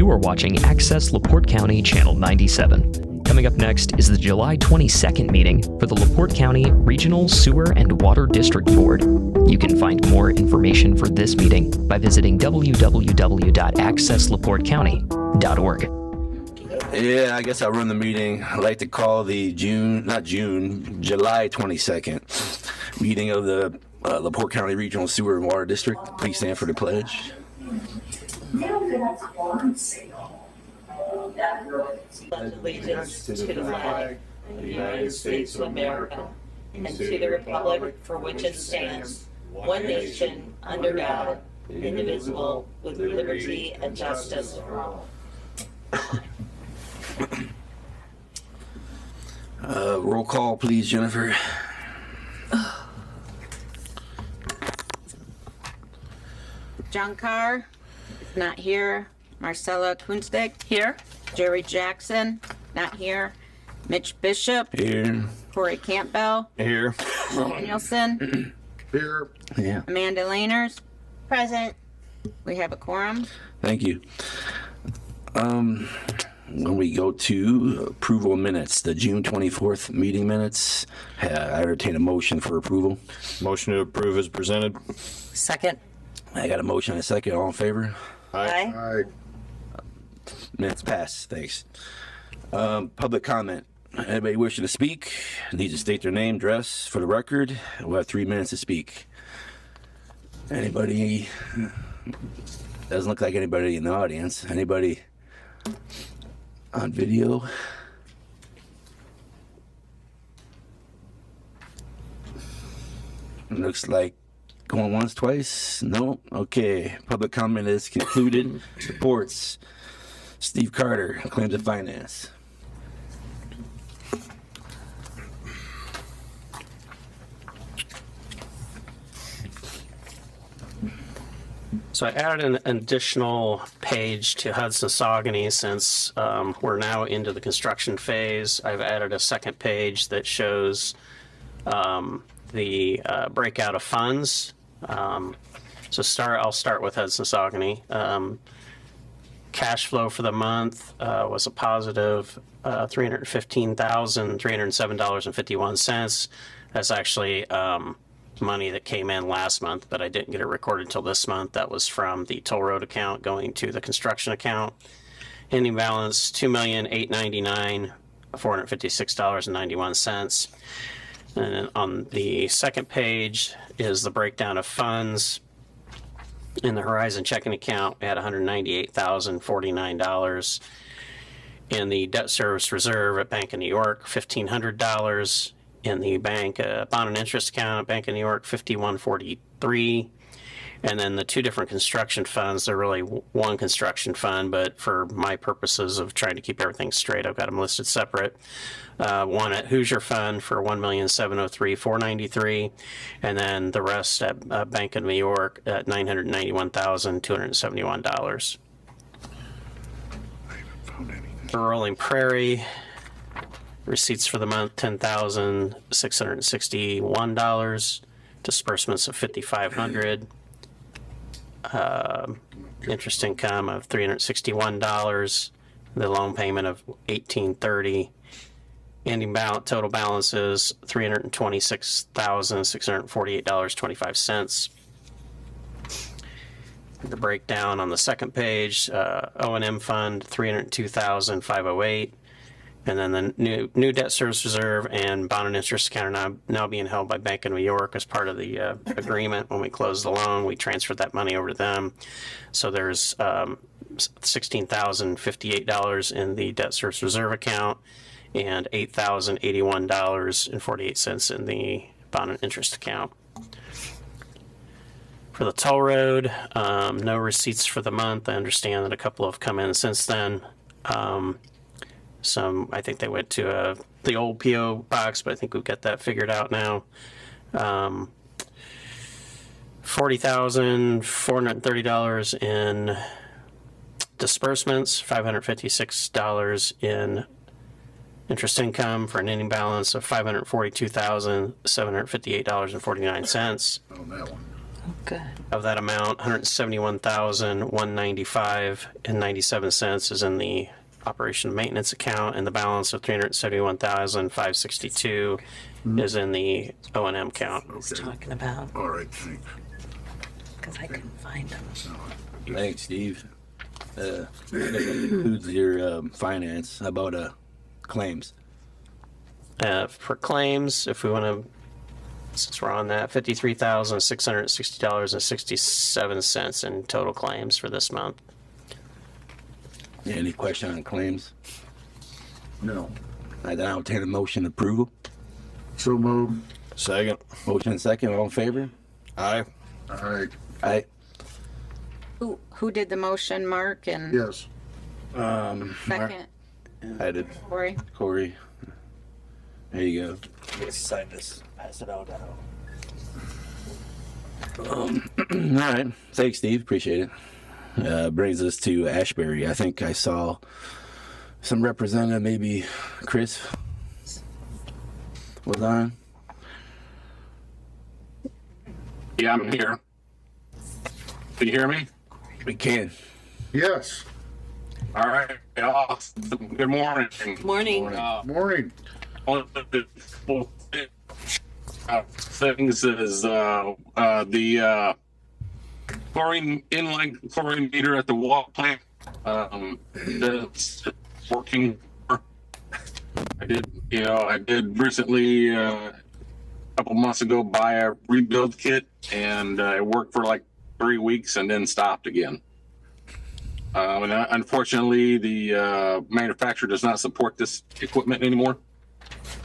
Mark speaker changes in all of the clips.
Speaker 1: You are watching Access LaPorte County Channel 97. Coming up next is the July 22nd meeting for the LaPorte County Regional Sewer and Water District Board. You can find more information for this meeting by visiting www.accesslaportecounty.org.
Speaker 2: Yeah, I guess I'll run the meeting. I'd like to call the July 22nd meeting of the LaPorte County Regional Sewer and Water District. Please stand for the pledge.
Speaker 3: Pledge allegiance to the flag of the United States of America and to the republic for which it stands, one nation, under God, indivisible, with liberty and justice for all.
Speaker 2: Roll call, please, Jennifer.
Speaker 4: John Carr is not here. Marcella Kunstig here. Jerry Jackson, not here. Mitch Bishop.
Speaker 2: Here.
Speaker 4: Corey Campbell.
Speaker 2: Here.
Speaker 4: Danielson.
Speaker 2: Here. Yeah.
Speaker 4: Amanda Laners. Present. We have a quorum.
Speaker 2: Thank you. When we go to approval of minutes, the June 24th meeting minutes, I entertain a motion for approval.
Speaker 5: Motion to approve is presented.
Speaker 4: Second.
Speaker 2: I got a motion and a second. All in favor?
Speaker 4: Aye.
Speaker 2: Minutes passed. Thanks. Public comment. Anybody wishing to speak needs to state their name, address for the record. We'll have 3 minutes to speak. Anybody? Doesn't look like anybody in the audience. Anybody on video? Looks like going once, twice. No. Okay. Public comment is concluded. Reports. Steve Carter, claims of finance.
Speaker 6: So I added an additional page to Hudson-Saucony since we're now into the construction phase. I've added a second page that shows the breakout of funds. I'll start with Hudson-Saucony. Cash flow for the month was a positive $315,307.51. That's actually money that came in last month, but I didn't get it recorded until this month. That was from the toll road account going to the construction account. Ending balance $2,899,456.91. And then on the second page is the breakdown of funds. In the Horizon checking account, we had $198,049. In the debt service reserve at Bank of New York, $1,500. In the bank bond and interest account at Bank of New York, $51.43. And then the two different construction funds, they're really one construction fund, but for my purposes of trying to keep everything straight, I've got them listed separate. One at Hoosier Fund for $1,703,493, and then the rest at Bank of New York at $991,271. For Rolling Prairie, receipts for the month $10,661, disbursements of $5,500, interest income of $361, the loan payment of $1,830. Ending total balance is $326,648.25. The breakdown on the second page, O&M fund $302,508, and then the new debt service reserve and bond and interest account are now being held by Bank of New York as part of the agreement. When we closed the loan, we transferred that money over to them. So there's $16,058 in the debt service reserve account and $8,081.48 in the bond and interest account. For the toll road, no receipts for the month. I understand that a couple have come in since then. Some, I think they went to the old P.O. box, but I think we've got that figured out now. $40,430 in disbursements, $556 in interest income for an ending balance of $542,758.49.
Speaker 5: Oh, that one.
Speaker 7: Good.
Speaker 6: Of that amount, 171,195.97 cents is in the operation and maintenance account, and the balance of 371,562 is in the O&M account.
Speaker 7: I was talking about,
Speaker 8: All right, thanks.
Speaker 7: because I couldn't find them.
Speaker 2: Thanks, Steve. That includes your finance. How about claims?
Speaker 6: For claims, if we want to, since we're on that, $53,660.67 in total claims for this month.
Speaker 2: Yeah, any question on claims?
Speaker 8: No.
Speaker 2: I then I'll take a motion approval.
Speaker 8: So moved.
Speaker 5: Second.
Speaker 2: Motion second, all in favor?
Speaker 5: Aye.
Speaker 8: All right,
Speaker 2: Aye.
Speaker 4: Who did the motion, Mark, and
Speaker 8: yes.
Speaker 4: second,
Speaker 2: I did.
Speaker 4: Corey?
Speaker 2: Corey. There you
Speaker 9: Sign this, pass it out.
Speaker 2: go. All right. Thanks, Steve. Appreciate it. Brings us to Ashbury. I think I saw some representative, maybe Chris was on.
Speaker 10: Yeah, I'm here. Can you hear me?
Speaker 2: We can.
Speaker 8: Yes.
Speaker 10: All right. Awesome. Good morning.
Speaker 7: Morning.
Speaker 8: Morning.
Speaker 10: One of the things is the chlorine inline chlorine meter at the water plant. That's working. I did recently a couple months ago buy a rebuild kit, and it worked for like 3 weeks and then stopped again. And unfortunately, the manufacturer does not support this equipment anymore.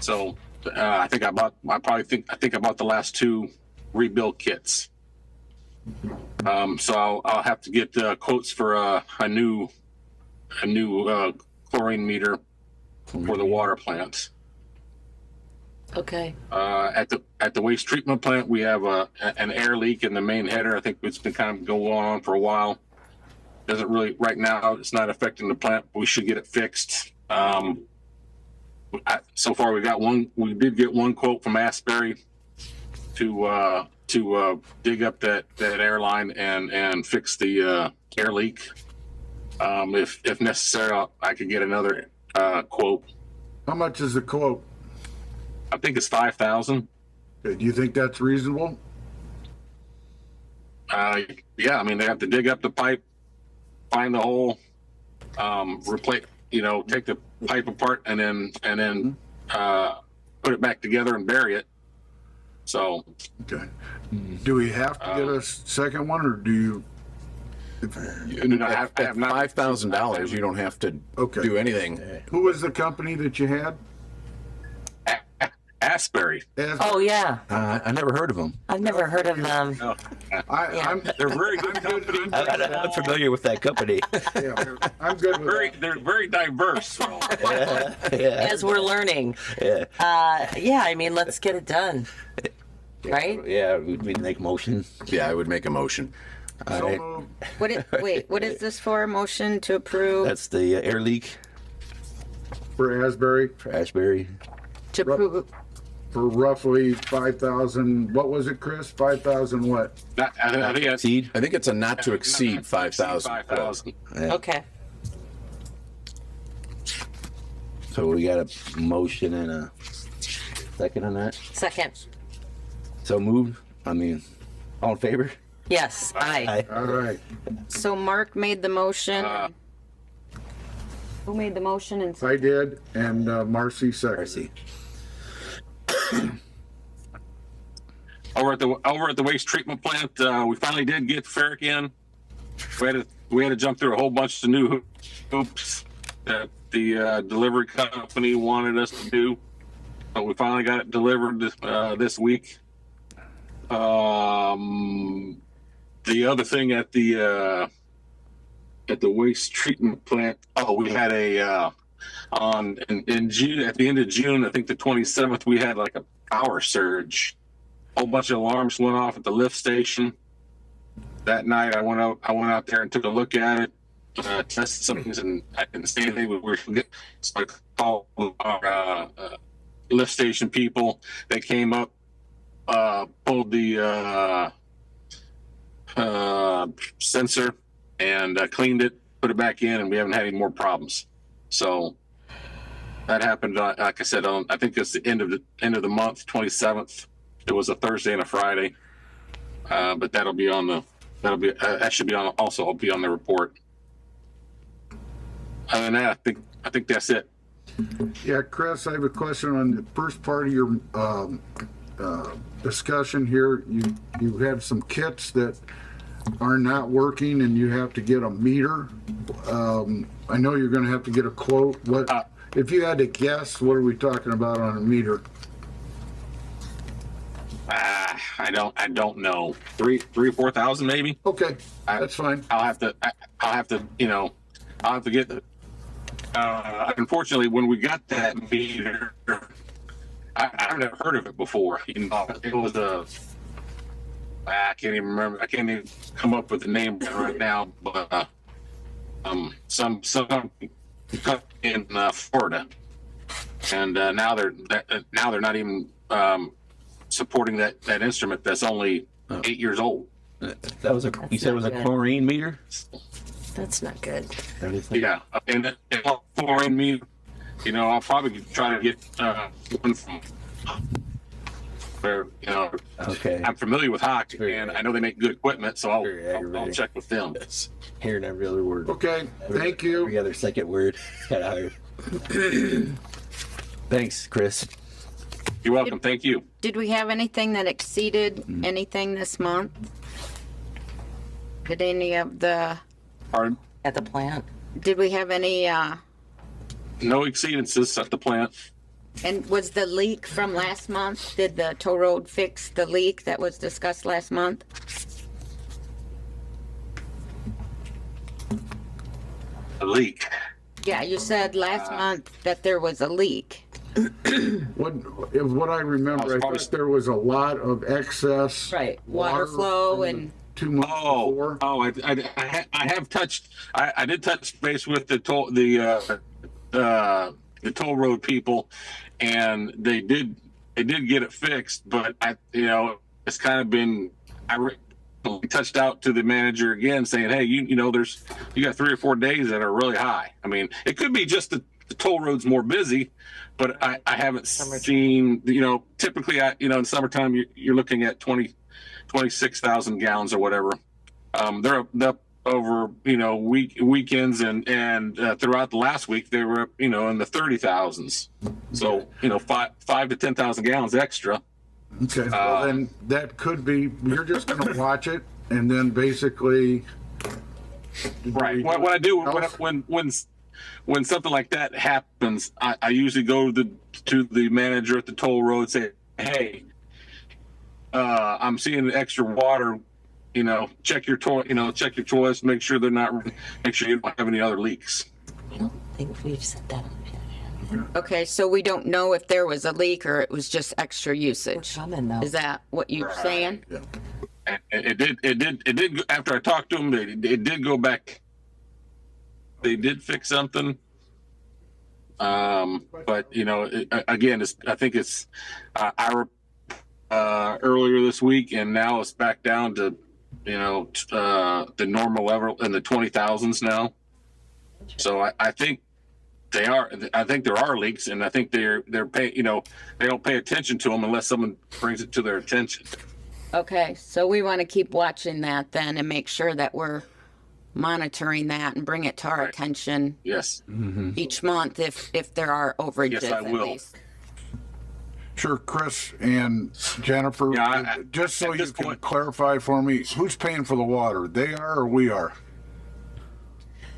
Speaker 10: So I think I bought the last 2 rebuild kits. So I'll have to get quotes for a new chlorine meter for the water plant.
Speaker 7: Okay.
Speaker 10: At the waste treatment plant, we have an air leak in the main header. I think it's been kind of going on for a while. Doesn't really right now. It's not affecting the plant. But we should get it fixed. So far, we did get one quote from Asbury to dig up that airline and fix the air leak. If necessary, I could get another quote.
Speaker 8: How much is the quote?
Speaker 10: I think it's 5,000.
Speaker 8: Do you think that's reasonable?
Speaker 10: Yeah, I mean they have to dig up the pipe, find the hole, replace, take the pipe apart, and then put it back together and bury it. So,
Speaker 8: Okay. Do we have to get a second one, or do you?
Speaker 10: I have not.
Speaker 5: $5,000, you don't have to
Speaker 8: Okay.
Speaker 5: do anything.
Speaker 8: Who was the company that you had?
Speaker 10: Asbury.
Speaker 7: Oh, yeah.
Speaker 2: I never heard of them.
Speaker 7: I've never heard of them.
Speaker 8: I'm
Speaker 10: They're very good company.
Speaker 2: I'm familiar with that company.
Speaker 8: yeah, I'm good with that.
Speaker 10: They're very diverse. So.
Speaker 7: As we're learning.
Speaker 2: Yeah.
Speaker 7: Yeah, I mean, let's get it done. Right?
Speaker 2: Yeah, we make motion.
Speaker 5: Yeah, I would make a motion.
Speaker 2: All
Speaker 8: So
Speaker 2: right.
Speaker 8: moved.
Speaker 4: What is this for? Motion to approve?
Speaker 2: That's the air leak
Speaker 8: For Asbury,
Speaker 2: for Ashbury.
Speaker 7: To approve.
Speaker 8: for roughly 5,000. What was it, Chris? 5,000 what?
Speaker 10: I think that's
Speaker 2: Seed.
Speaker 5: I think it's a not to exceed 5,000.
Speaker 10: 5,000.
Speaker 2: Yeah.
Speaker 7: Okay.
Speaker 2: So we got a motion and a second on that.
Speaker 7: Second.
Speaker 2: So moved. I mean, all in favor?
Speaker 7: Yes. Aye.
Speaker 8: All right.
Speaker 4: So Mark made the motion. Who made the motion and
Speaker 8: I did, and Marcy seconded.
Speaker 2: Mercy.
Speaker 10: Over at the waste treatment plant, we finally did get ferric in. We had to jump through a whole bunch of new hoops that the delivery company wanted us to do, but we finally got it delivered this week. The other thing at the waste treatment plant, we had in June, at the end of June, I think the 27th, we had like a power surge. A whole bunch of alarms went off at the lift station. That night, I went out there and took a look at it, tested some things, and I didn't see anything. So I called our lift station people. They came up, pulled the sensor and cleaned it, put it back in, and we haven't had any more problems. So that happened, like I said, on, I think it's the end of the month, 27th. It was a Thursday and a Friday, but that should be on, also be on the report. Other than that, I think that's it.
Speaker 8: Yeah, Chris, I have a question on the first part of your discussion here. You have some kits that are not working and you have to get a meter. I know you're going to have to get a quote. What if you had to guess? What are we talking about on a meter?
Speaker 10: I don't know. 3,000 or 4,000 maybe.
Speaker 8: Okay, that's fine.
Speaker 10: I'll have to get the. Unfortunately, when we got that meter, I've never heard of it before. You know, it was I can't even remember. I can't even come up with the name right now. But some in Florida, and now they're not even supporting that instrument that's only 8 years old.
Speaker 2: That was you said it was a chlorine meter?
Speaker 7: That's not good.
Speaker 10: Yeah, and chlorine meter. You know, I'll probably try to get one from where, you know,
Speaker 2: Okay.
Speaker 10: I'm familiar with Hawk, and I know they make good equipment, so I'll check with them.
Speaker 2: Hearing every other word.
Speaker 8: Okay, thank you.
Speaker 2: Every other second word. Kind of hard. Thanks, Chris.
Speaker 10: You're welcome. Thank you.
Speaker 4: Did we have anything that exceeded anything this month? Did any of the,
Speaker 10: Pardon?
Speaker 7: At the plant.
Speaker 4: did we have any,
Speaker 10: No exceedances at the plant.
Speaker 4: and was the leak from last month, did the toll road fix the leak that was discussed last month?
Speaker 10: A leak.
Speaker 4: Yeah, you said last month that there was a leak.
Speaker 8: What I remember, I thought there was a lot of excess
Speaker 4: Water flow and,
Speaker 8: 2 months before.
Speaker 10: I have touched. I did touch base with the toll road people, and they did get it fixed. But it's kind of been. I touched out to the manager again, saying, "Hey, you got 3 or 4 days that are really high. I mean, it could be just the toll road's more busy, but I haven't seen. Typically, in summertime, you're looking at 26,000 gallons or whatever. They're up over weekends and throughout the last week they were up in the 30,000s. So 5 to 10,000 gallons extra.
Speaker 8: Okay, well then that could be, you're just gonna watch it and then basically.
Speaker 10: Right. What I do when something like that happens, I usually go to the manager at the toll road and say, hey, I'm seeing extra water, check your toilets, make sure you don't have any other leaks.
Speaker 7: I don't think we've said that.
Speaker 4: okay, so we don't know if there was a leak or it was just extra usage.
Speaker 7: We're coming, though.
Speaker 4: Is that what you're saying?
Speaker 8: Yeah.
Speaker 10: And it did after I talked to them, it did go back. They did fix something. But again, I think it's earlier this week, and now it's back down to the normal level in the 20,000s now. So I think there are leaks, and I think they're pay they don't pay attention to them unless someone brings it to their attention.
Speaker 4: Okay, so we want to keep watching that then and make sure that we're monitoring that and bring it to our attention
Speaker 10: Yes.
Speaker 4: each month if there are overages.
Speaker 10: Yes, I
Speaker 4: at
Speaker 10: will.
Speaker 4: least.
Speaker 8: Sure, Chris and Jennifer,
Speaker 10: Yeah,
Speaker 8: just so
Speaker 10: at
Speaker 8: you
Speaker 10: this
Speaker 8: can
Speaker 10: point-
Speaker 8: clarify for me, who's paying for the water? They are or we are?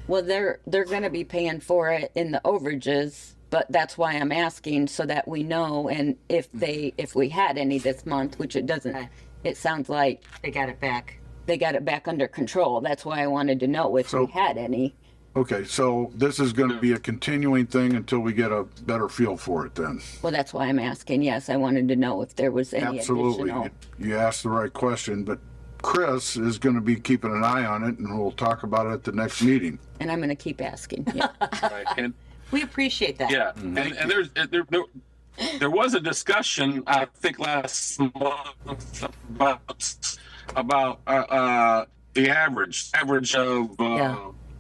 Speaker 4: Well, they're going to be paying for it in the overages, but that's why I'm asking so that we know, and if we had any this month, which it doesn't, it sounds like
Speaker 7: They got it back.
Speaker 4: they got it back under control. That's why I wanted to know if we had any.
Speaker 8: Okay, so this is gonna be a continuing thing until we get a better feel for it then.
Speaker 4: Well, that's why I'm asking. Yes, I wanted to know if there was any
Speaker 8: Absolutely.
Speaker 4: additional.
Speaker 8: You asked the right question, but Chris is gonna be keeping an eye on it and we'll talk about it at the next meeting.
Speaker 4: And I'm going to keep asking. Yeah.
Speaker 10: Right. And
Speaker 7: We appreciate that.
Speaker 10: yeah, and there was a discussion I think last month about about the average of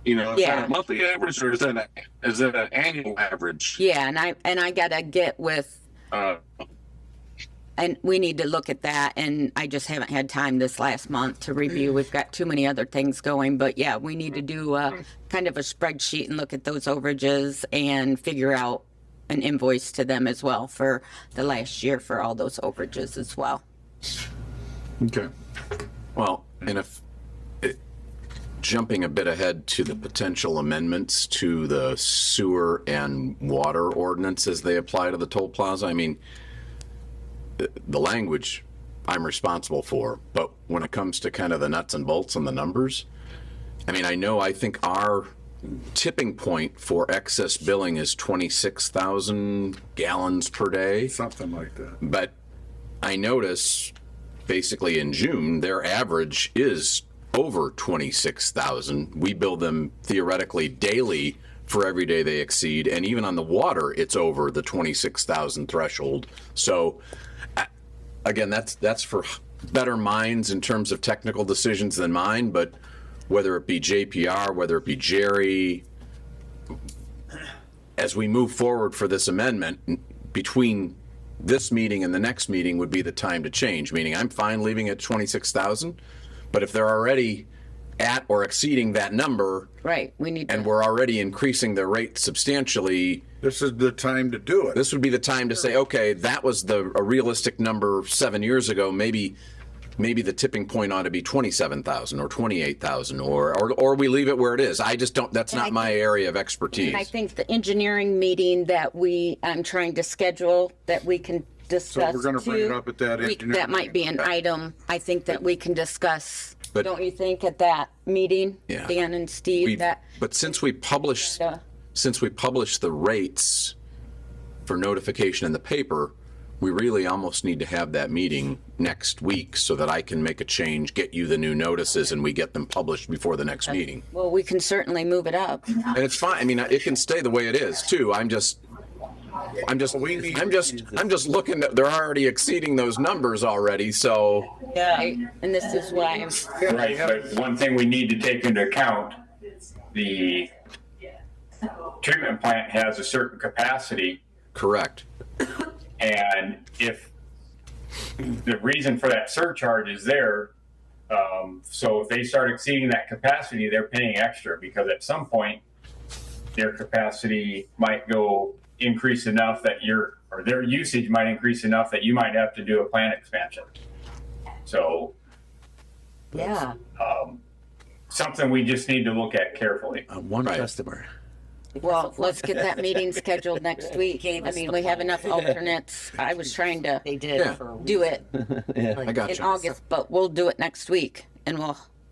Speaker 10: you know, is
Speaker 4: Yeah.
Speaker 10: that a monthly average or is that an annual average?
Speaker 4: Yeah, and I gotta get with,
Speaker 10: Uh,
Speaker 4: and we need to look at that, and I just haven't had time this last month to review. We've got too many other things going, but yeah, we need to do kind of a spreadsheet and look at those overages and figure out an invoice to them as well for the last year for all those overages as well.
Speaker 8: Okay.
Speaker 5: Well, and if jumping a bit ahead to the potential amendments to the sewer and water ordinance as they apply to the toll plaza, I mean, the language I'm responsible for, but when it comes to kind of the nuts and bolts and the numbers, I mean, I think our tipping point for excess billing is 26,000 gallons per day.
Speaker 8: Something like that.
Speaker 5: But I notice basically in June, their average is over 26,000. We bill them theoretically daily for every day they exceed. And even on the water, it's over the 26,000 threshold. So again, that's for better minds in terms of technical decisions than mine. But whether it be JPR, whether it be Jerry, as we move forward for this amendment, between this meeting and the next meeting would be the time to change, meaning I'm fine leaving it 26,000, but if they're already at or exceeding that number,
Speaker 4: Right, we need
Speaker 5: and
Speaker 4: to,
Speaker 5: we're already increasing their rate substantially,
Speaker 8: This is the time to do it.
Speaker 5: this would be the time to say, okay, that was a realistic number 7 years ago. Maybe the tipping point ought to be 27,000 or 28,000, or we leave it where it is. I just don't. That's not my area of expertise.
Speaker 4: and I think the engineering meeting that I'm trying to schedule that we can discuss.
Speaker 8: So we're gonna bring it up at that engineering
Speaker 4: That might be an item I think that we can discuss.
Speaker 5: But-
Speaker 4: Don't you think at that meeting,
Speaker 5: Yeah.
Speaker 4: Dan and Steve,
Speaker 5: But since we publish the rates for notification in the paper, we really almost need to have that meeting next week so that I can make a change, get you the new notices, and we get them published before the next meeting.
Speaker 4: well, we can certainly move it up.
Speaker 5: And it's fine. I mean, it can stay the way it is too. I'm just looking at, they're already exceeding those numbers already. So
Speaker 4: Right? And this is why I'm.
Speaker 11: Right, but one thing we need to take into account, the treatment plant has a certain capacity,
Speaker 5: correct.
Speaker 11: and if the reason for that surcharge is there, so if they start exceeding that capacity, they're paying extra because at some point their capacity might go increase enough that or their usage might increase enough that you might have to do a plant expansion. So
Speaker 7: Yeah.
Speaker 11: something we just need to look at carefully.
Speaker 2: One
Speaker 5: Right.
Speaker 2: customer.
Speaker 4: Well, let's get that meeting scheduled next week. I mean, we have enough alternates. I was trying to
Speaker 7: They did
Speaker 5: Yeah.
Speaker 7: for
Speaker 4: do it
Speaker 5: I got
Speaker 4: in
Speaker 5: you.
Speaker 4: August, but we'll do it next week and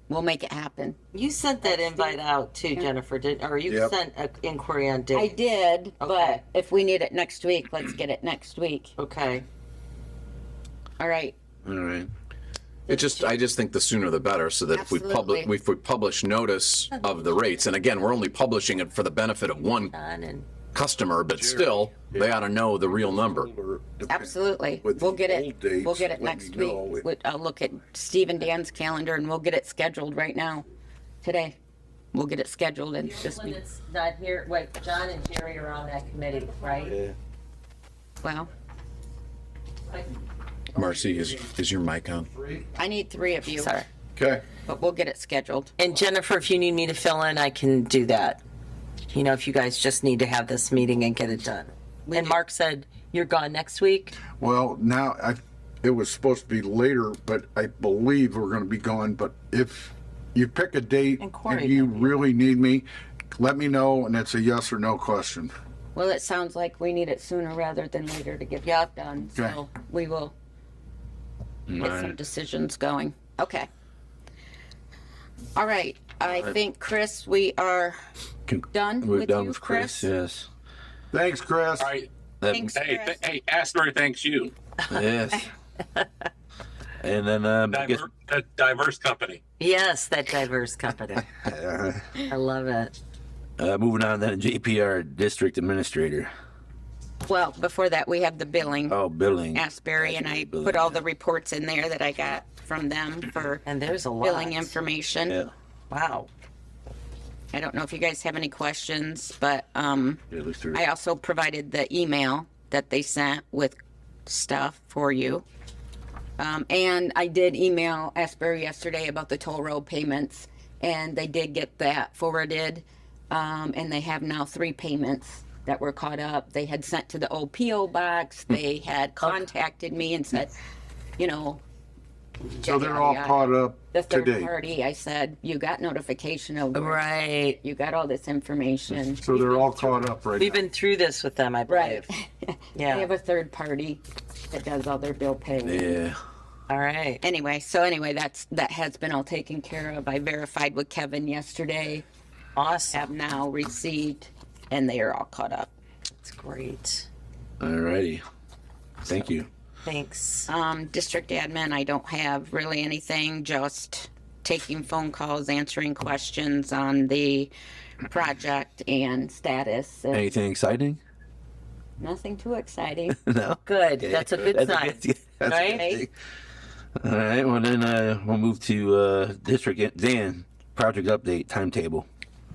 Speaker 4: we'll make it happen.
Speaker 7: You sent that invite out too, Jennifer, or you
Speaker 8: Yep.
Speaker 7: sent an inquiry on date?
Speaker 4: I did, but
Speaker 7: Okay.
Speaker 4: if we need it next week, let's get it next week.
Speaker 7: Okay.
Speaker 4: All right.
Speaker 2: All right.
Speaker 5: I just think the sooner the better, so that
Speaker 4: Absolutely.
Speaker 5: if we publish notice of the rates, and again, we're only publishing it for the benefit of one
Speaker 7: Done and
Speaker 5: customer, but still, they ought to know the real number.
Speaker 4: Absolutely.
Speaker 8: With
Speaker 4: We'll
Speaker 8: the
Speaker 4: get
Speaker 8: old
Speaker 4: it.
Speaker 8: dates,
Speaker 4: We'll get it
Speaker 8: let
Speaker 4: next
Speaker 8: me know.
Speaker 4: week. I'll look at Steve and Dan's calendar and we'll get it scheduled right now, today. We'll get it scheduled and just
Speaker 7: when
Speaker 4: be,
Speaker 7: it's not here, wait, John and Jerry are on that committee, right?
Speaker 4: well,
Speaker 5: Marcy, is your mic on?
Speaker 4: I need 3 of you.
Speaker 7: Sorry.
Speaker 8: Okay.
Speaker 4: But we'll get it scheduled.
Speaker 7: And Jennifer, if you need me to fill in, I can do that. You know, if you guys just need to have this meeting and get it done. And Mark said you're gone next week.
Speaker 8: Well, now it was supposed to be later, but I believe we're going to be gone. But if you pick a date
Speaker 7: And Corey
Speaker 8: and you
Speaker 7: can be.
Speaker 8: really need me, let me know, and it's a yes or no question.
Speaker 4: Well, it sounds like we need it sooner rather than later to get that done.
Speaker 8: Okay.
Speaker 4: So we will get some
Speaker 2: Alright.
Speaker 4: decisions going. Okay. All right. I think, Chris, we are done
Speaker 2: We're
Speaker 4: with
Speaker 2: done
Speaker 4: you,
Speaker 2: with Chris. Yes.
Speaker 8: Thanks, Chris.
Speaker 10: All right.
Speaker 4: Thanks,
Speaker 10: Hey,
Speaker 4: Chris.
Speaker 10: hey, Asbury thanks you.
Speaker 2: Yes. And then I guess
Speaker 10: Diverse company.
Speaker 7: Yes, that diverse company. I love it.
Speaker 2: moving on then, JPR District Administrator.
Speaker 4: Well, before that, we have the billing.
Speaker 2: Oh, billing.
Speaker 4: Asbury, and I
Speaker 2: Billing,
Speaker 4: put all
Speaker 2: yeah.
Speaker 4: the reports in there that I got from them for
Speaker 7: And there's a lot.
Speaker 4: billing information.
Speaker 2: Yeah.
Speaker 7: Wow.
Speaker 4: I don't know if you guys have any questions, but
Speaker 2: Yeah, look through
Speaker 4: I
Speaker 2: it.
Speaker 4: also provided the email that they sent with stuff for you. And I did email Asbury yesterday about the toll road payments, and they did get that forwarded. And they have now 3 payments that were caught up. They had sent to the old PO box. They had contacted me and said, you know,
Speaker 8: So they're all caught up
Speaker 4: the third
Speaker 8: today.
Speaker 4: party. I said, you got notification of this.
Speaker 7: Right.
Speaker 4: You got all this information.
Speaker 8: So they're all caught up right
Speaker 7: We've
Speaker 8: now.
Speaker 7: been through this with them, I
Speaker 4: Right.
Speaker 7: believe.
Speaker 4: They
Speaker 7: Yeah.
Speaker 4: have a third party that does all their bill paying.
Speaker 2: Yeah.
Speaker 7: All right.
Speaker 4: Anyway, that has been all taken care of. I verified with Kevin yesterday.
Speaker 7: Awesome.
Speaker 4: Have now received, and they are all caught up.
Speaker 7: That's great.
Speaker 2: Alrighty. Thank you.
Speaker 7: Thanks.
Speaker 4: District admin, I don't have really anything, just taking phone calls, answering questions on the project and status. And
Speaker 2: Anything exciting?
Speaker 4: nothing too exciting.
Speaker 2: No.
Speaker 7: Good. That's a good sign.
Speaker 2: That's
Speaker 7: Right?
Speaker 2: a good thing. All right. Well, then we'll move to district Dan project update timetable.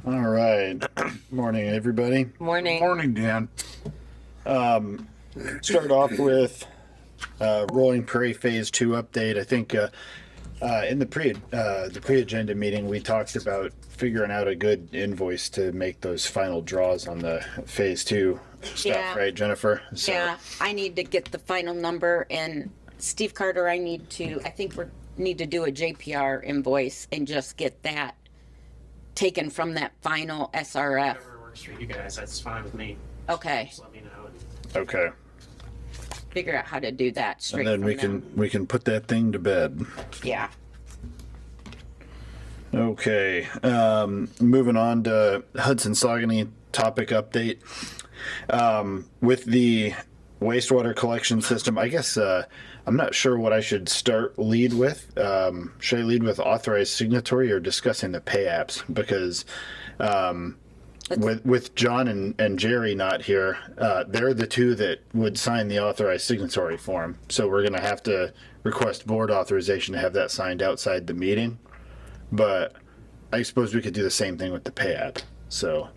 Speaker 12: All right. Morning, everybody.
Speaker 7: Morning.
Speaker 8: Morning, Dan.
Speaker 12: Start off with Rolling Prairie Phase 2 update. I think in the pre-agenda meeting, we talked about figuring out a good invoice to make those final draws on the Phase 2 stuff,
Speaker 4: Yeah.
Speaker 12: right, Jennifer? So,
Speaker 4: Yeah, I need to get the final number, and Steve Carter, I think we need to do a JPR invoice and just get that taken from that final SRF.
Speaker 6: Whatever works for you guys, that's fine with me.
Speaker 4: Okay,
Speaker 6: Just let me know.
Speaker 12: Okay.
Speaker 4: figure out how to do that straight
Speaker 12: And then
Speaker 4: from them.
Speaker 12: we can put that thing to bed.
Speaker 4: Yeah.
Speaker 12: Okay, moving on to Hudson Saugony topic update. With the wastewater collection system, I guess I'm not sure what I should lead with. Should I lead with authorized signatory or discussing the pay apps? Because with John and Jerry not here, they're the two that would sign the authorized signatory form. So we're going to have to request board authorization to have that signed outside the meeting. But I suppose we could do the same thing with the pay app. So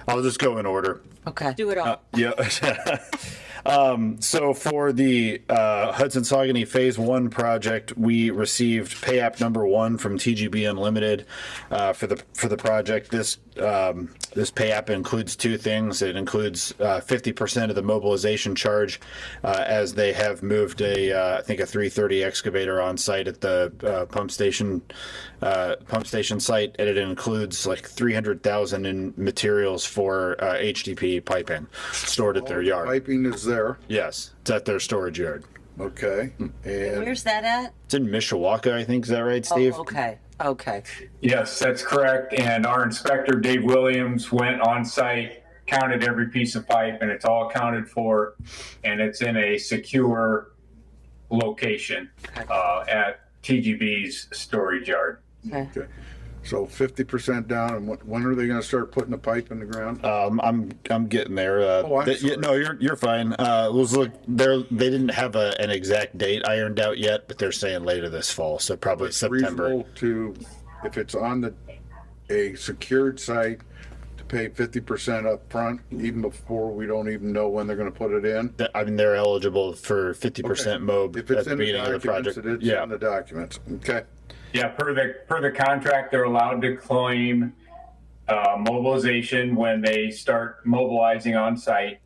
Speaker 12: I'll just go in order.
Speaker 7: Okay.
Speaker 4: Do it all.
Speaker 12: Yeah. So for the Hudson Saugony Phase 1 project, we received pay app number 1 from TGB Unlimited for the project. This pay app includes 2 things. It includes 50% of the mobilization charge as they have moved I think a 330 excavator on site at the pump station site, and it includes like $300,000 in materials for HDP piping stored at their yard.
Speaker 8: Piping is there.
Speaker 12: Yes, it's at their storage yard.
Speaker 8: Okay. And
Speaker 7: Where's that at?
Speaker 12: It's in Mishawaka, I think. Is that right, Steve?
Speaker 7: Oh, okay. Okay.
Speaker 11: Yes, that's correct. And our inspector, Dave Williams, went on site, counted every piece of pipe, and it's all accounted for. And it's in a secure location at TGB's storage yard.
Speaker 8: okay. So 50% down, and when are they going to start putting the pipe in the ground?
Speaker 12: I'm getting there.
Speaker 8: I'm sorry.
Speaker 12: No, you're fine. Look, they didn't have an exact date ironed out yet, but they're saying later this fall, so probably September.
Speaker 8: Reasonable to, if it's on a secured site, to pay 50% up front, even before we don't even know when they're going to put it in.
Speaker 12: I mean, they're eligible for 50% MOB
Speaker 8: If
Speaker 12: at
Speaker 8: it's
Speaker 12: the
Speaker 8: in the
Speaker 12: beginning of the
Speaker 8: documents,
Speaker 12: project.
Speaker 8: it's in the documents. Okay.
Speaker 11: Yeah, per the contract, they're allowed to claim mobilization when they start mobilizing on site.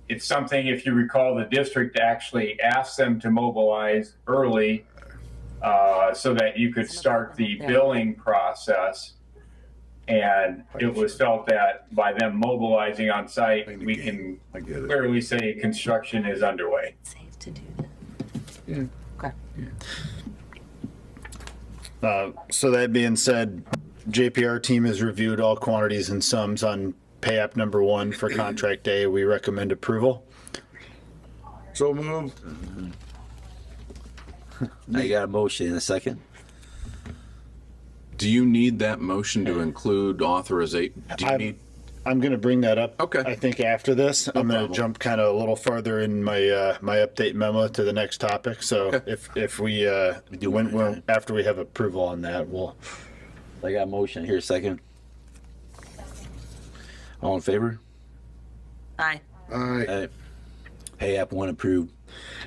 Speaker 11: It's something, if you recall, the district actually asked them to mobilize early so that you could start the billing process. And it was felt that by them mobilizing on site, we can
Speaker 8: I get it.
Speaker 11: clearly say construction is underway.
Speaker 7: Safe to do that.
Speaker 8: Yeah.
Speaker 7: Okay.
Speaker 12: So that being said, JPR team has reviewed all quantities and sums on pay app number 1 for contract day. We recommend approval.
Speaker 8: So move.
Speaker 2: I got a motion in a second.
Speaker 5: Do you need that motion to include authorization? Do you need?
Speaker 12: I'm going to bring that up.
Speaker 5: Okay.
Speaker 12: I think after this, I'm going to
Speaker 5: problem.
Speaker 12: jump kind of a little farther in my my update memo to the next topic. So
Speaker 5: Okay.
Speaker 12: if we after we have approval on that, we'll.
Speaker 2: I got a motion here, second. All in favor?
Speaker 7: Aye.
Speaker 8: Aye.
Speaker 2: Pay app 1 approved.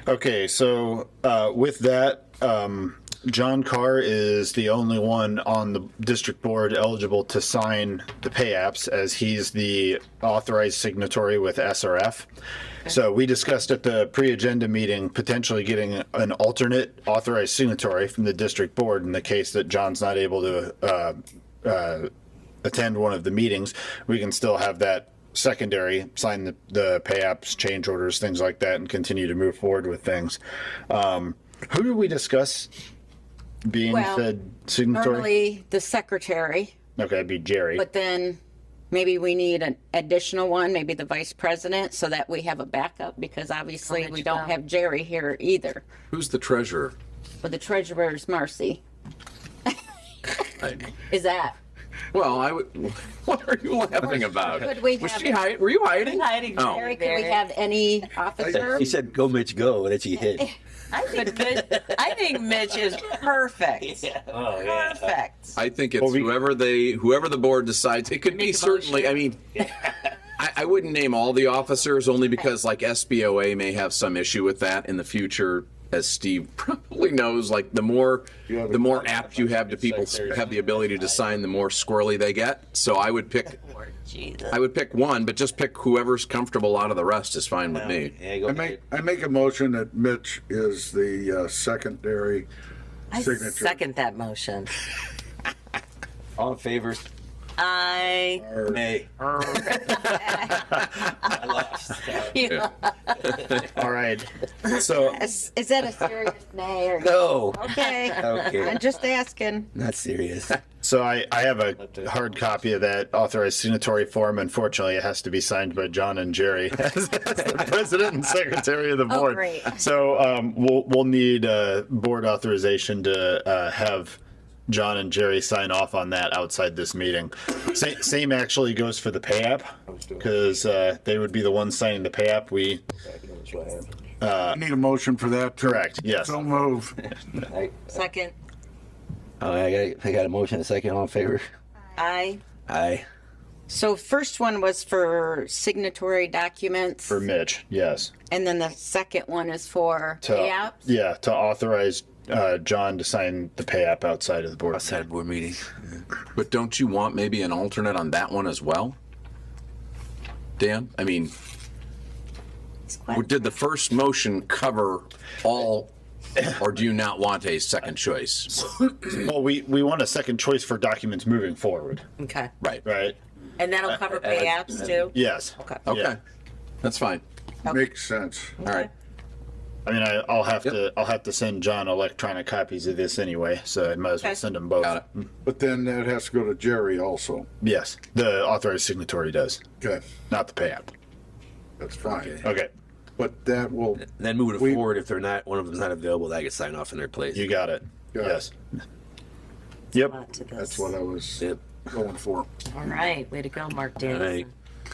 Speaker 12: Okay, so with that, John Carr is the only one on the district board eligible to sign the pay apps, as he's the authorized signatory with SRF. So we discussed at the pre-agenda meeting potentially getting an alternate authorized signatory from the district board in the case that John's not able to attend one of the meetings. We can still have that secondary sign the pay apps, change orders, things like that, and continue to move forward with things. Who did we discuss being
Speaker 4: Well,
Speaker 12: the signatory?
Speaker 4: Normally the secretary,
Speaker 12: Okay, it'd be Jerry.
Speaker 4: but then maybe we need an additional one, maybe the vice president, so that we have a backup, because obviously we don't have Jerry here either.
Speaker 5: Who's the treasurer?
Speaker 4: But the treasurer's Marcy.
Speaker 5: I-
Speaker 4: Is that?
Speaker 5: Well, I would. What are you laughing about?
Speaker 4: Could we
Speaker 5: Was
Speaker 4: have-
Speaker 5: she hiding? Were you hiding?
Speaker 7: Hiding
Speaker 5: Oh.
Speaker 4: Jerry, could we have any officer?
Speaker 2: He said, "Go, Mitch, go." That's he hit.
Speaker 7: I think Mitch is perfect.
Speaker 9: Oh, yeah.
Speaker 7: Perfect.
Speaker 5: I think it's whoever the board decides. It could be
Speaker 7: Make a
Speaker 5: certainly. I mean, I wouldn't name all the officers only because like SBOA may have some issue with that in the future. As Steve probably knows, like the more apt you have to people have the ability to sign, the more squirrely they get. So I would pick one, but just pick whoever's comfortable out of the rest is fine with me.
Speaker 2: Yeah, go
Speaker 8: I make a motion that Mitch is the secondary
Speaker 7: I
Speaker 8: signature.
Speaker 7: second that motion.
Speaker 2: All in favor?
Speaker 7: I.
Speaker 2: Nay. I lost.
Speaker 5: Yeah.
Speaker 12: All right. So
Speaker 4: Is that a serious nay or?
Speaker 2: No.
Speaker 4: Okay.
Speaker 2: Okay.
Speaker 4: I'm just asking.
Speaker 2: Not serious.
Speaker 12: I have a hard copy of that authorized signatory form. Unfortunately, it has to be signed by John and Jerry as the president and secretary of the
Speaker 4: Oh,
Speaker 12: board.
Speaker 4: great.
Speaker 12: So we'll need board authorization to have John and Jerry sign off on that outside this meeting. Same actually goes for the pay app, because they would be the ones signing the pay app. We
Speaker 8: Need a motion for that? too?
Speaker 12: correct. Yes.
Speaker 8: So move.
Speaker 7: Second.
Speaker 2: I got a motion, a second. All in favor?
Speaker 7: I.
Speaker 2: Aye.
Speaker 4: So first one was for signatory documents,
Speaker 12: For Mitch, yes.
Speaker 4: and then the second one is for payouts.
Speaker 12: Yeah, to authorize John to sign the pay app outside of the board.
Speaker 2: Outside board meeting.
Speaker 5: But don't you want maybe an alternate on that one as well? Dan? I mean, did the first motion cover all, or do you not want a second choice?
Speaker 12: Well, we want a second choice for documents moving forward,
Speaker 7: Okay.
Speaker 5: Right.
Speaker 12: right?
Speaker 7: And that'll cover pay apps too?
Speaker 12: Yes.
Speaker 7: Okay.
Speaker 5: Okay.
Speaker 12: Yeah.
Speaker 5: That's fine.
Speaker 8: Makes sense.
Speaker 5: All right.
Speaker 12: I mean, I'll have to send John electronic copies of this anyway, so I might as well
Speaker 7: Okay.
Speaker 12: send them both.
Speaker 5: Got it.
Speaker 8: But then that has to go to Jerry also.
Speaker 12: Yes, the authorized signatory does,
Speaker 8: Okay,
Speaker 12: not the pay app.
Speaker 8: that's fine.
Speaker 12: Okay,
Speaker 8: But that will,
Speaker 2: Then moving
Speaker 8: We-
Speaker 2: forward, if they're not, one of them's not available, that gets signed off in their place.
Speaker 12: you got it.
Speaker 8: Got it.
Speaker 12: Yes. Yep.
Speaker 8: that's what I was
Speaker 2: Yep.
Speaker 8: going for.
Speaker 7: All right. Way to go, Mark
Speaker 2: All
Speaker 7: Davis.
Speaker 2: right.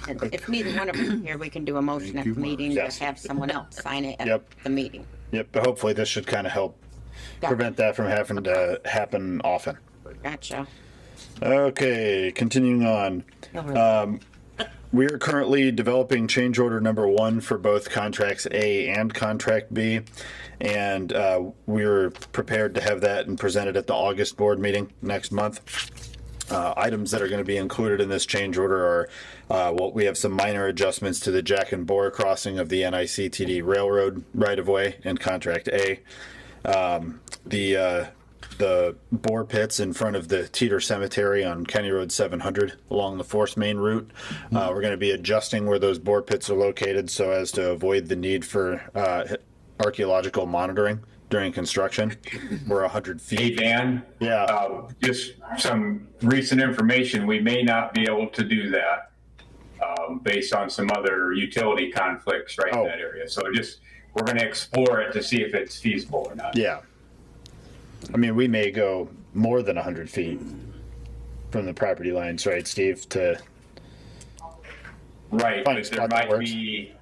Speaker 4: And if neither one of them here, we can do a motion at the meeting to
Speaker 12: Yes.
Speaker 4: have someone else sign it at
Speaker 12: Yep.
Speaker 4: the meeting.
Speaker 12: Yep. But hopefully, this should kind of help
Speaker 4: Yeah.
Speaker 12: prevent that from having to happen often.
Speaker 4: Gotcha.
Speaker 12: Okay, continuing on. We are currently developing change order number 1 for both contracts A and contract B, and we're prepared to have that and presented at the August board meeting next month. Items that are going to be included in this change order are, we have some minor adjustments to the Jack and Boer crossing of the NICTD Railroad right-of-way in contract A. The bore pits in front of the Teeter Cemetery on County Road 700 along the Force Main route. We're going to be adjusting where those bore pits are located so as to avoid the need for archaeological monitoring during construction. We're 100
Speaker 11: Hey,
Speaker 12: feet.
Speaker 11: Dan.
Speaker 12: Yeah.
Speaker 11: Just some recent information, we may not be able to do that based on some other utility conflicts right in
Speaker 12: Oh.
Speaker 11: that area. So we're going to explore it to see if it's feasible or not.
Speaker 12: Yeah. I mean, we may go more than 100 feet from the property lines, right, Steve, to
Speaker 11: Right,
Speaker 12: Find a
Speaker 11: but there
Speaker 12: spot that
Speaker 11: might
Speaker 12: works.
Speaker 11: be,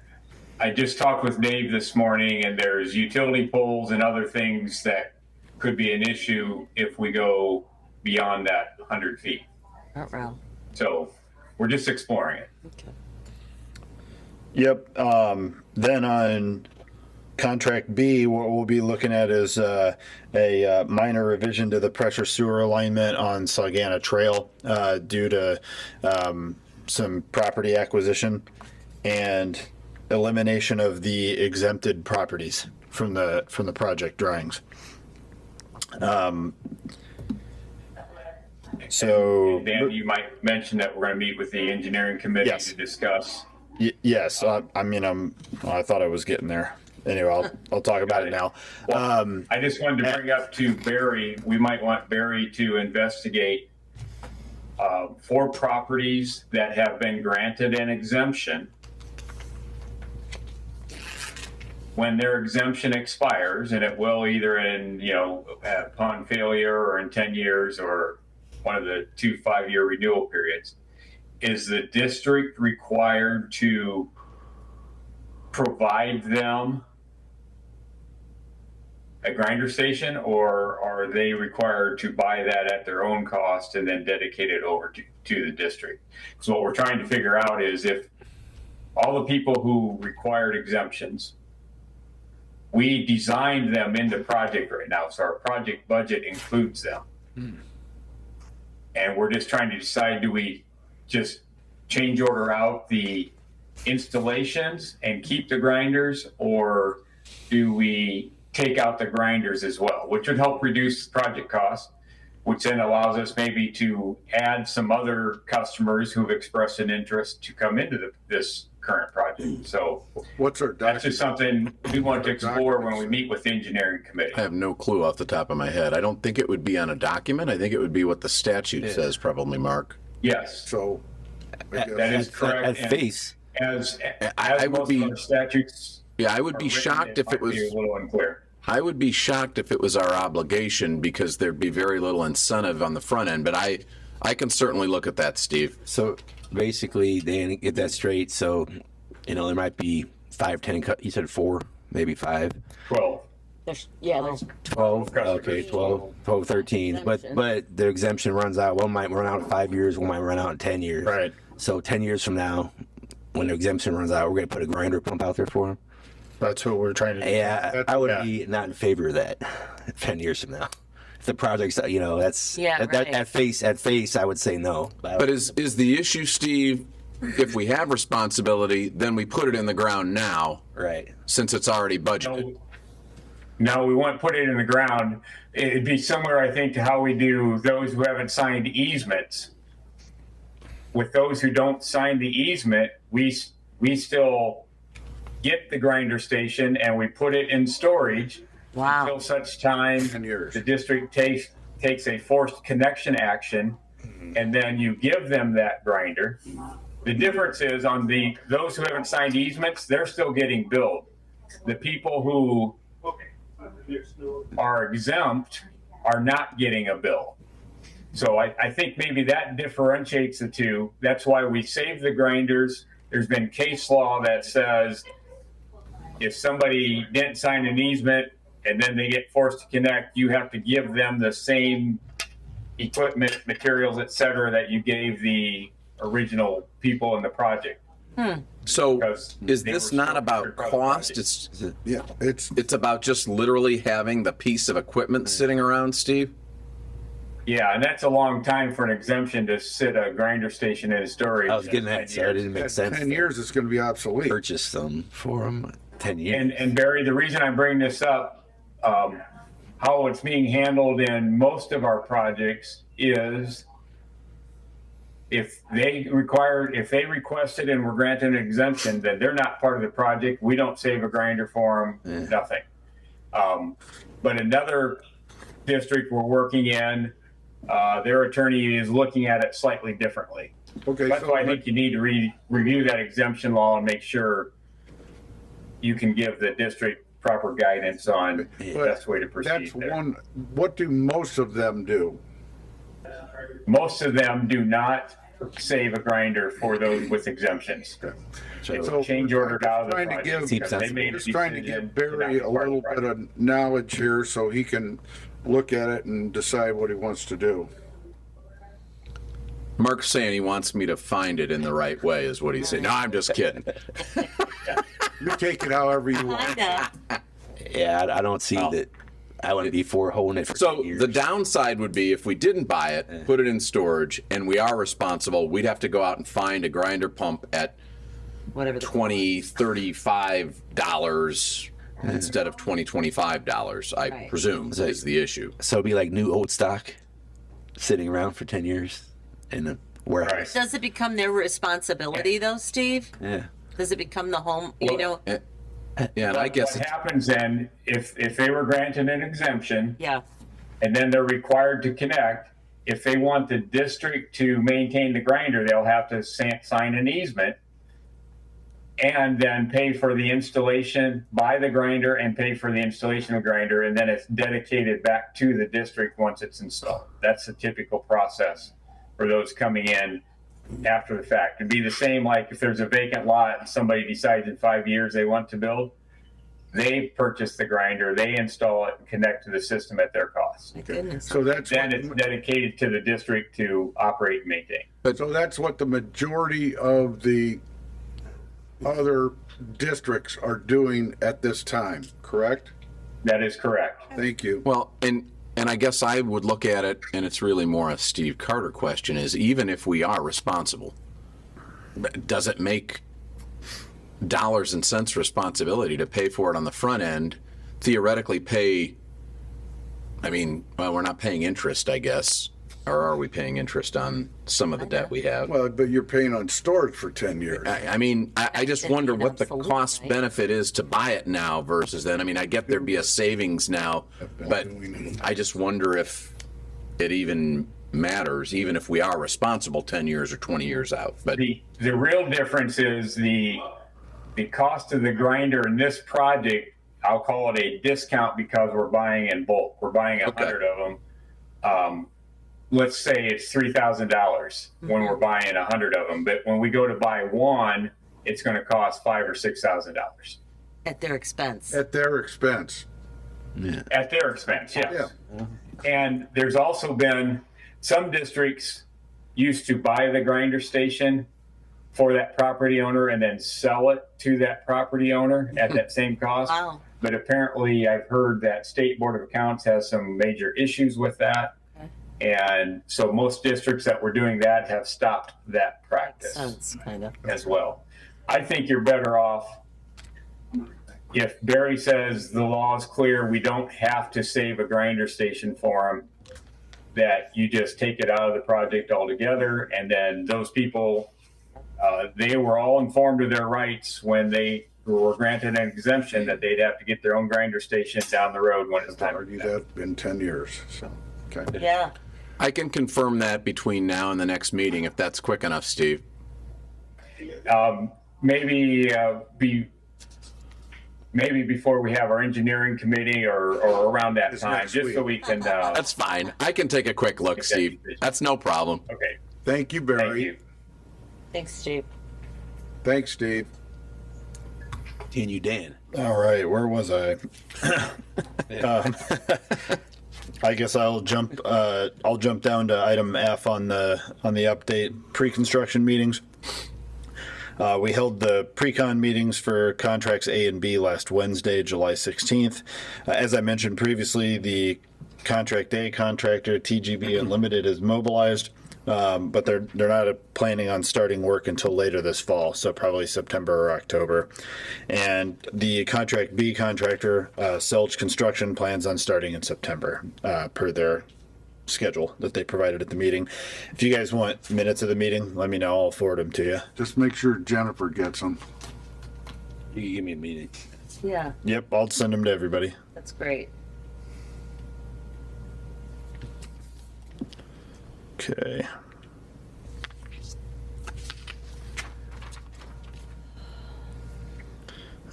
Speaker 11: I just talked with Dave this morning, and there's utility poles and other things that could be an issue if we go beyond that 100 feet.
Speaker 7: Well,
Speaker 11: So we're just exploring it.
Speaker 12: Yep. Then on contract B, what we'll be looking at is a minor revision to the pressure sewer alignment on Saugana Trail due to some property acquisition and elimination of the exempted properties from the project drawings. So
Speaker 11: Dan, you might mention that we're going to meet with the engineering committee
Speaker 12: Yes.
Speaker 11: to discuss.
Speaker 12: yes, I thought I was getting there. Anyway, I'll talk about it now.
Speaker 11: I just wanted to bring up to Barry, we might want Barry to investigate for properties that have been granted an exemption. When their exemption expires, and it will either in, upon failure or in 10 years or one of the 2 5-year renewal periods, is the district required to provide them a grinder station, or are they required to buy that at their own cost and then dedicate it over to the district? So what we're trying to figure out is if all the people who required exemptions, we designed them into project right now, so our project budget includes them. And we're just trying to decide, do we just change order out the installations and keep the grinders, or do we take out the grinders as well, which would help reduce project costs, which then allows us maybe to add some other customers who've expressed an interest to come into this current project. So
Speaker 8: What's our
Speaker 11: that's just something we want to explore when we meet with the engineering committee.
Speaker 5: I have no clue off the top of my head. I don't think it would be on a document. I think it would be what the statute says, probably, Mark.
Speaker 11: Yes,
Speaker 8: So
Speaker 11: that is correct.
Speaker 2: At
Speaker 11: And
Speaker 2: face.
Speaker 11: As
Speaker 5: I would
Speaker 11: most
Speaker 5: be-
Speaker 11: of our statutes
Speaker 5: Yeah, I would
Speaker 11: are
Speaker 5: be
Speaker 11: written,
Speaker 5: shocked if it
Speaker 11: might be
Speaker 5: was.
Speaker 11: a little unclear.
Speaker 5: I would be shocked if it was our obligation, because there'd be very little incentive on the front end. But I can certainly look at that, Steve.
Speaker 2: So basically, Dan, get that straight. So, there might be 5, 10, you said 4, maybe 5.
Speaker 11: 12.
Speaker 4: There's
Speaker 2: 12. Okay, 12, 13.
Speaker 4: Exemption.
Speaker 2: But the exemption runs out. One might run out in 5 years. One might run out in 10 years.
Speaker 12: Right.
Speaker 2: So 10 years from now, when the exemption runs out, we're going to put a grinder pump out there for them.
Speaker 12: That's what we're trying to do.
Speaker 2: Yeah, I would be not in favor of that 10 years from now. If the project's, that's
Speaker 7: Yeah, right.
Speaker 2: at face, I would say no.
Speaker 5: But is the issue, Steve, if we have responsibility, then we put it in the ground now,
Speaker 2: right.
Speaker 5: since it's already budgeted?
Speaker 11: No, we won't put it in the ground. It'd be similar, I think, to how we do those who haven't signed easements. With those who don't sign the easement, we still get the grinder station and we put it in storage
Speaker 7: wow.
Speaker 11: until such time
Speaker 8: 10 years.
Speaker 11: the district takes a forced connection action, and then you give them that grinder. The difference is on those who haven't signed easements, they're still getting billed. The people who are exempt are not getting a bill. So I think maybe that differentiates the two. That's why we save the grinders. There's been case law that says if somebody didn't sign an easement and then they get forced to connect, you have to give them the same equipment, materials, et cetera, that you gave the original people in the project.
Speaker 5: So
Speaker 11: Because
Speaker 5: is
Speaker 11: they
Speaker 5: this
Speaker 11: were
Speaker 5: not
Speaker 11: still
Speaker 5: about
Speaker 11: covered by the
Speaker 5: cost?
Speaker 11: project.
Speaker 8: Yeah,
Speaker 5: It's about just literally having the piece of equipment sitting around, Steve?
Speaker 11: Yeah, and that's a long time for an exemption to sit a grinder station in storage.
Speaker 2: I was getting that, so it didn't make sense.
Speaker 8: 10 years it's going to be obsolete.
Speaker 2: Purchase them for them 10 years.
Speaker 11: And Barry, the reason I'm bringing this up, how it's being handled in most of our projects is if they requested and were granted an exemption, then they're not part of the project. We don't save a grinder for them, nothing. But another district we're working in, their attorney is looking at it slightly differently.
Speaker 8: Okay,
Speaker 11: That's
Speaker 8: so
Speaker 11: why I think you need to review that exemption law and make sure you can give the district proper guidance on the best way to proceed.
Speaker 8: that's
Speaker 11: there.
Speaker 8: one. What do most of them do?
Speaker 11: Most of them do not save a grinder for those with exemptions.
Speaker 8: So
Speaker 11: Change ordered out of the
Speaker 8: trying to
Speaker 11: project
Speaker 8: give,
Speaker 11: because they made a
Speaker 8: just trying to
Speaker 11: decision
Speaker 8: give Barry
Speaker 11: not
Speaker 8: a
Speaker 11: to part
Speaker 8: little
Speaker 11: of the
Speaker 8: bit
Speaker 11: project.
Speaker 8: of knowledge here so he can look at it and decide what he wants to do.
Speaker 5: Mark's saying he wants me to find it in the right way, is what he's saying. No, I'm just kidding.
Speaker 8: You take it however you want.
Speaker 7: Kinda.
Speaker 2: Yeah, I don't see that. I wouldn't be for holding it for
Speaker 5: So
Speaker 2: 10 years.
Speaker 5: the downside would be if we didn't buy it, put it in storage, and we are responsible, we'd have to go out and find a grinder pump at
Speaker 7: Whatever the
Speaker 5: $20, $35 instead of $20, $25, I
Speaker 7: Right.
Speaker 5: presume, is the issue.
Speaker 2: So it'd be like new old stock sitting around for 10 years in the warehouse.
Speaker 7: Does it become their responsibility though, Steve?
Speaker 2: Yeah.
Speaker 7: Does it become the home, you know?
Speaker 5: Yeah, and I guess
Speaker 11: What
Speaker 5: it's,
Speaker 11: happens then, if they were granted an exemption,
Speaker 7: Yeah,
Speaker 11: and then they're required to connect, if they want the district to maintain the grinder, they'll have to sign an easement and then pay for the installation, buy the grinder and pay for the installation of grinder, and then it's dedicated back to the district once it's installed. That's the typical process for those coming in after the fact. It'd be the same like if there's a vacant lot and somebody decides in 5 years they want to build, they purchase the grinder, they install it and connect to the system at their cost.
Speaker 7: my goodness.
Speaker 8: So that's
Speaker 11: Then it's dedicated to the district to operate and maintain.
Speaker 8: what the majority of the other districts are doing at this time, correct?
Speaker 11: That is correct.
Speaker 8: Thank you.
Speaker 5: well, and I guess I would look at it, and it's really more a Steve Carter question, is even if we are responsible, does it make dollars and cents responsibility to pay for it on the front end, theoretically pay, I mean, well, we're not paying interest, I guess, or are we paying interest on some of the debt we have?
Speaker 8: Well, but you're paying on storage for 10 years.
Speaker 5: I mean, I just wonder what the
Speaker 7: Absolutely,
Speaker 5: cost
Speaker 7: right?
Speaker 5: benefit is to buy it now versus then. I mean, I get there'd be a savings now, but I just wonder if it even matters, even if we are responsible 10 years or 20 years out. But
Speaker 11: The real difference is the cost of the grinder in this project. I'll call it a discount because we're buying in bulk. We're buying 100 of them. Let's say it's $3,000 when we're buying 100 of them, but when we go to buy one, it's going to cost $5,000 or $6,000
Speaker 7: At their expense.
Speaker 8: At their expense.
Speaker 11: at their expense. Yes.
Speaker 8: Yeah.
Speaker 11: And there's also been some districts used to buy the grinder station for that property owner and then sell it to that property owner at that same cost.
Speaker 7: Wow.
Speaker 11: But apparently I've heard that State Board of Accounts has some major issues with that. And so most districts that were doing that have stopped that practice
Speaker 7: Sense, kind of.
Speaker 11: as well. I think you're better off if Barry says the law is clear, we don't have to save a grinder station for them, that you just take it out of the project altogether. And then those people, they were all informed of their rights when they were granted an exemption that they'd have to get their own grinder station down the road when it's time.
Speaker 8: Argued that in 10 years, so, okay.
Speaker 7: Yeah.
Speaker 5: I can confirm that between now and the next meeting if that's quick enough, Steve.
Speaker 11: Maybe before we have our engineering committee or around that
Speaker 8: This
Speaker 11: time,
Speaker 8: next
Speaker 11: just so
Speaker 8: week.
Speaker 11: we can.
Speaker 5: That's fine. I can take a quick look, Steve. That's no problem.
Speaker 11: Okay.
Speaker 8: Thank you,
Speaker 11: Thank
Speaker 8: Barry.
Speaker 11: you.
Speaker 7: Thanks, Steve.
Speaker 8: Thanks, Steve.
Speaker 2: Continue, Dan.
Speaker 12: All right, where was I? I guess I'll jump down to item F on the update pre-construction meetings. We held the pre-con meetings for contracts A and B last Wednesday, July 16th. As I mentioned previously, the contract A contractor, TGB Unlimited, is mobilized, but they're not planning on starting work until later this fall, so probably September or October. And the contract B contractor, Selge Construction, plans on starting in September, per their schedule that they provided at the meeting. If you guys want minutes of the meeting, let me know. I'll forward them to you.
Speaker 8: Just make sure Jennifer gets them.
Speaker 2: You can give me a meeting.
Speaker 7: Yeah,
Speaker 12: Yep, I'll send them to everybody.
Speaker 7: that's great.
Speaker 12: Okay.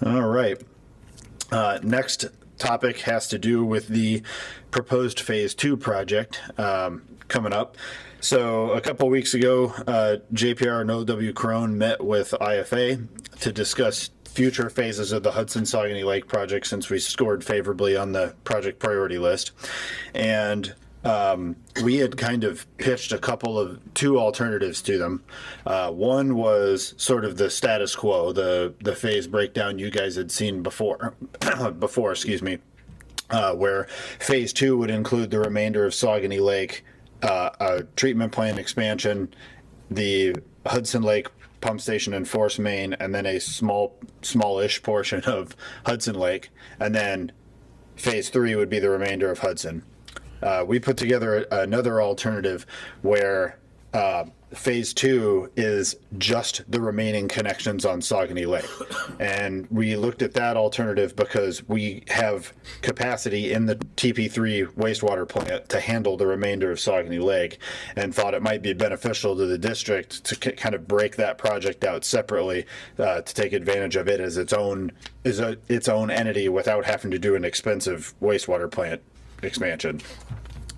Speaker 12: All right. Next topic has to do with the proposed Phase 2 project coming up. So a couple weeks ago, JPR and OW Crone met with IFA to discuss future phases of the Hudson-Saugony Lake project since we scored favorably on the project priority list. And we had kind of pitched two alternatives to them. One was sort of the status quo, the phase breakdown you guys had seen before, where Phase 2 would include the remainder of Saugony Lake, a treatment plant expansion, the Hudson Lake pump station and force main, and then a smallish portion of Hudson Lake, and then Phase 3 would be the remainder of Hudson. We put together another alternative where Phase 2 is just the remaining connections on Saugony Lake. And we looked at that alternative because we have capacity in the TP3 wastewater plant to handle the remainder of Saugony Lake, and thought it might be beneficial to the district to kind of break that project out separately to take advantage of it as its own entity without having to do an expensive wastewater plant expansion.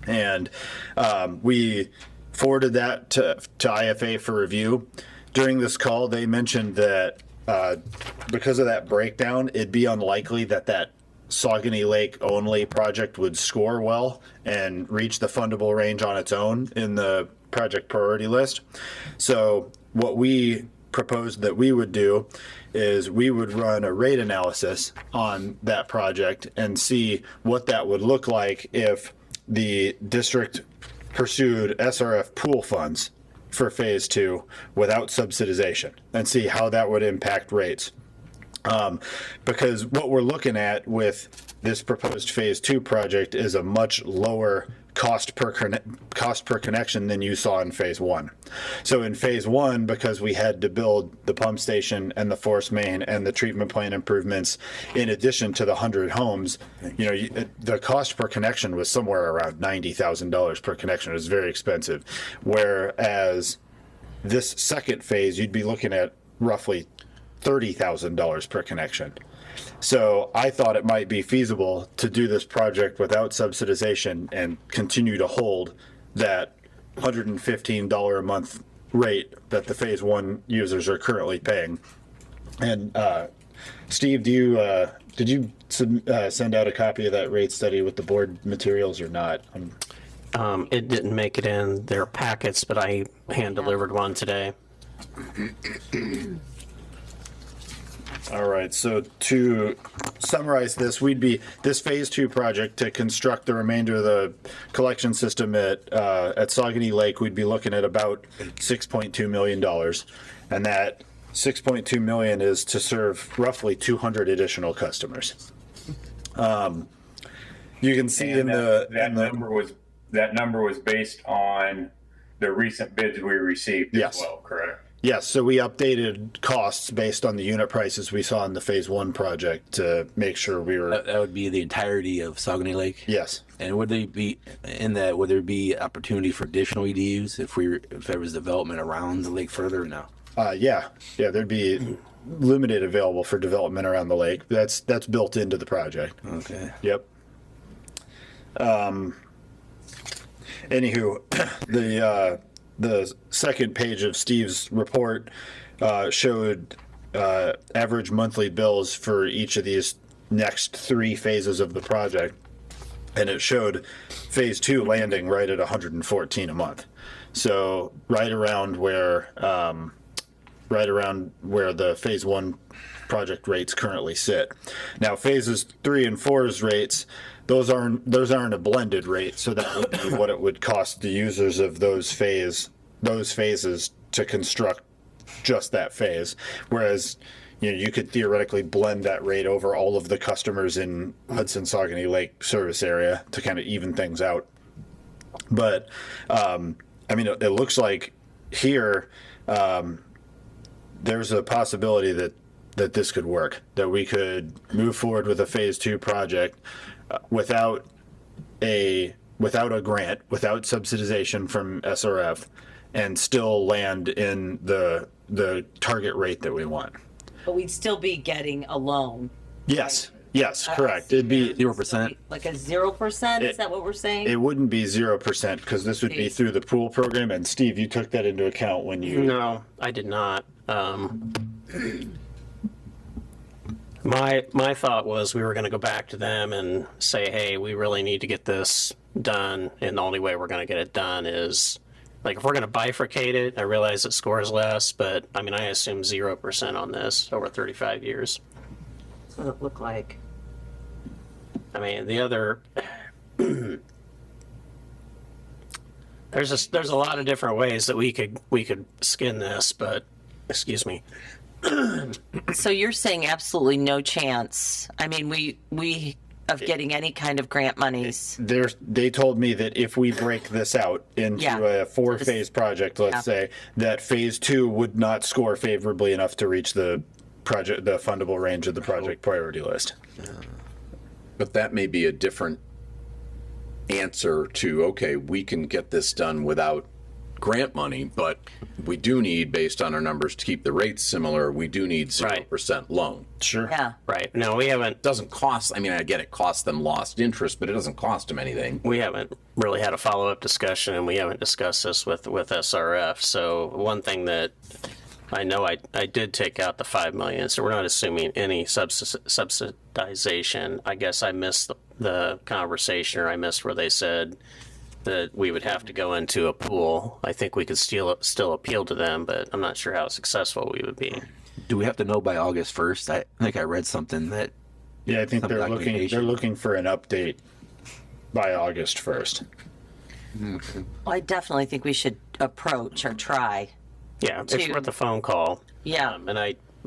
Speaker 12: And we forwarded that to IFA for review. During this call, they mentioned that because of that breakdown, it'd be unlikely that Saugony Lake only project would score well and reach the fundable range on its own in the project priority list. So what we proposed that we would do is we would run a rate analysis on that project and see what that would look like if the district pursued SRF pool funds for Phase 2 without subsidization, and see how that would impact rates. Because what we're looking at with this proposed Phase 2 project is a much lower cost per connection than you saw in Phase 1. So in Phase 1, because we had to build the pump station and the force main and the treatment plant improvements in addition to the 100 homes, the cost per connection was somewhere around $90,000 per connection. It was very expensive. Whereas this second phase, you'd be looking at roughly $30,000 per connection. So I thought it might be feasible to do this project without subsidization and continue to hold that $115 a month rate that the Phase 1 users are currently paying. And Steve, did you send out a copy of that rate study with the board materials or not?
Speaker 6: It didn't make it in their packets, but I hand delivered one today.
Speaker 12: All right, so to summarize this, this Phase 2 project to construct the remainder of the collection system at Saugony Lake, we'd be looking at about $6.2 million. And that $6.2 million is to serve roughly 200 additional customers. You can see
Speaker 11: that number was based on the recent bids we received as well, correct?
Speaker 12: Yes, so we updated costs based on the unit prices we saw in the Phase 1 project to make sure we were...
Speaker 2: That would be the entirety of Saugony Lake?
Speaker 12: Yes.
Speaker 2: And would there be opportunity for additional EDUs if there was development around the lake further or no?
Speaker 12: Yeah, there'd be limited available for development around the lake. That's built into the project.
Speaker 2: Okay.
Speaker 12: Yep. Anywho, the second page of Steve's report showed average monthly bills for each of these next three phases of the project, and it showed Phase 2 landing right at $114 a month. So right around where the Phase 1 project rates currently sit. Now Phases 3 and 4's rates, those aren't a blended rate, so that would be what it would cost the users of those phases to construct just that phase. Whereas you could theoretically blend that rate over all of the customers in Hudson-Saugony Lake service area to kind of even things out. But it looks like here there's a possibility that this could work, that we could move forward with a Phase 2 project without a grant, without subsidization from SRF, and still land in the target rate that we want.
Speaker 7: But we'd still be getting a loan.
Speaker 12: Yes. Yes, correct. It'd be
Speaker 2: 0%.
Speaker 7: Like a 0%? Is that what we're saying?
Speaker 12: It wouldn't be 0% because this would be through the pool program. And Steve, you took that into account when you.
Speaker 6: No, I did not. My thought was we were going to go back to them and say, hey, we really need to get this done, and the only way we're going to get it done is, like, if we're going to bifurcate it, I realize it scores less, but I mean, I assume 0% on this over 35 years.
Speaker 7: That's what it looked like.
Speaker 6: I mean, the other there's a lot of different ways that we could skin this, but excuse me.
Speaker 7: So you're saying absolutely no chance. I mean, we of getting any kind of grant monies.
Speaker 12: They told me that if we break this out into a 4-phase project, let's say, that phase 2 would not score favorably enough to reach the fundable range of the project priority list.
Speaker 5: But that may be a different answer to, okay, we can get this done without grant money, but we do need, based on our numbers, to keep the rates similar, we do need 0% loan.
Speaker 12: Sure.
Speaker 7: Yeah.
Speaker 6: Right. No, we haven't.
Speaker 5: It doesn't cost, I mean, I get it costs them lost interest, but it doesn't cost them anything.
Speaker 6: We haven't really had a follow-up discussion, and we haven't discussed this with SRF. So one thing that I know I did take out the $5 million, so we're not assuming any subsidization. I guess I missed the conversation, or I missed where they said that we would have to go into a pool. I think we could still appeal to them, but I'm not sure how successful we would be.
Speaker 2: Do we have to know by August 1st? I think I read something that.
Speaker 12: Yeah, I think they're looking for an update by August 1st.
Speaker 7: Well, I definitely think we should approach or try.
Speaker 6: Yeah, it's worth a phone call.
Speaker 7: Yeah.
Speaker 6: And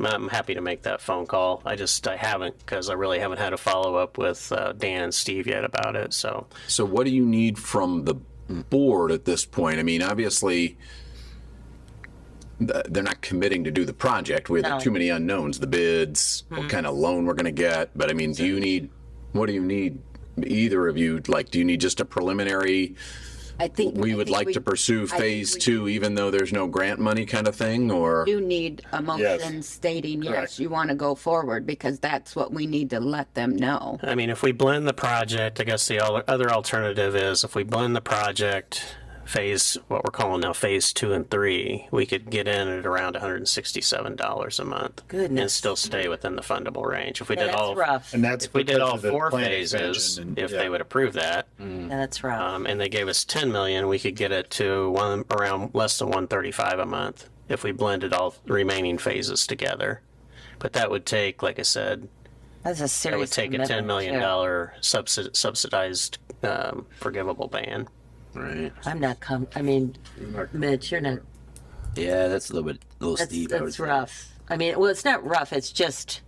Speaker 6: I'm happy to make that phone call. I haven't, because I really haven't had a follow-up with Dan and Steve yet about it. So
Speaker 5: what do you need from the board at this point? I mean, obviously, they're not committing to do the project. We have too many unknowns, the bids, what kind of loan we're going to get. But I mean, what do you need, either of you? Like, do you need just a preliminary,
Speaker 4: I think
Speaker 5: we would like to pursue phase 2 even though there's no grant money kind of thing, or?
Speaker 4: You need a motion stating, yes, you want to go forward, because that's what we need to let them know.
Speaker 6: I mean, if we blend the project, I guess the other alternative is if we blend the project, what we're calling now phase 2 and 3, we could get in at around $167 a month.
Speaker 7: Goodness.
Speaker 6: And still stay within the fundable range. If we did
Speaker 7: That's rough.
Speaker 12: And that's
Speaker 6: if we did
Speaker 12: because
Speaker 6: all
Speaker 12: of the
Speaker 6: 4
Speaker 12: plant
Speaker 6: phases,
Speaker 12: expansion
Speaker 6: if they would approve that,
Speaker 7: That's rough.
Speaker 6: and they gave us $10 million, we could get it to around less than $135 a month if we blended all remaining phases together. But that would take, like I said,
Speaker 7: That's a
Speaker 6: that
Speaker 7: serious
Speaker 6: would take a $10 million subsidized forgivable ban.
Speaker 2: Right.
Speaker 7: I'm not I mean, Mitch, you're not.
Speaker 2: Yeah, that's a little steep. I would
Speaker 7: That's
Speaker 2: say.
Speaker 7: rough. I mean, well, it's not rough. It's just,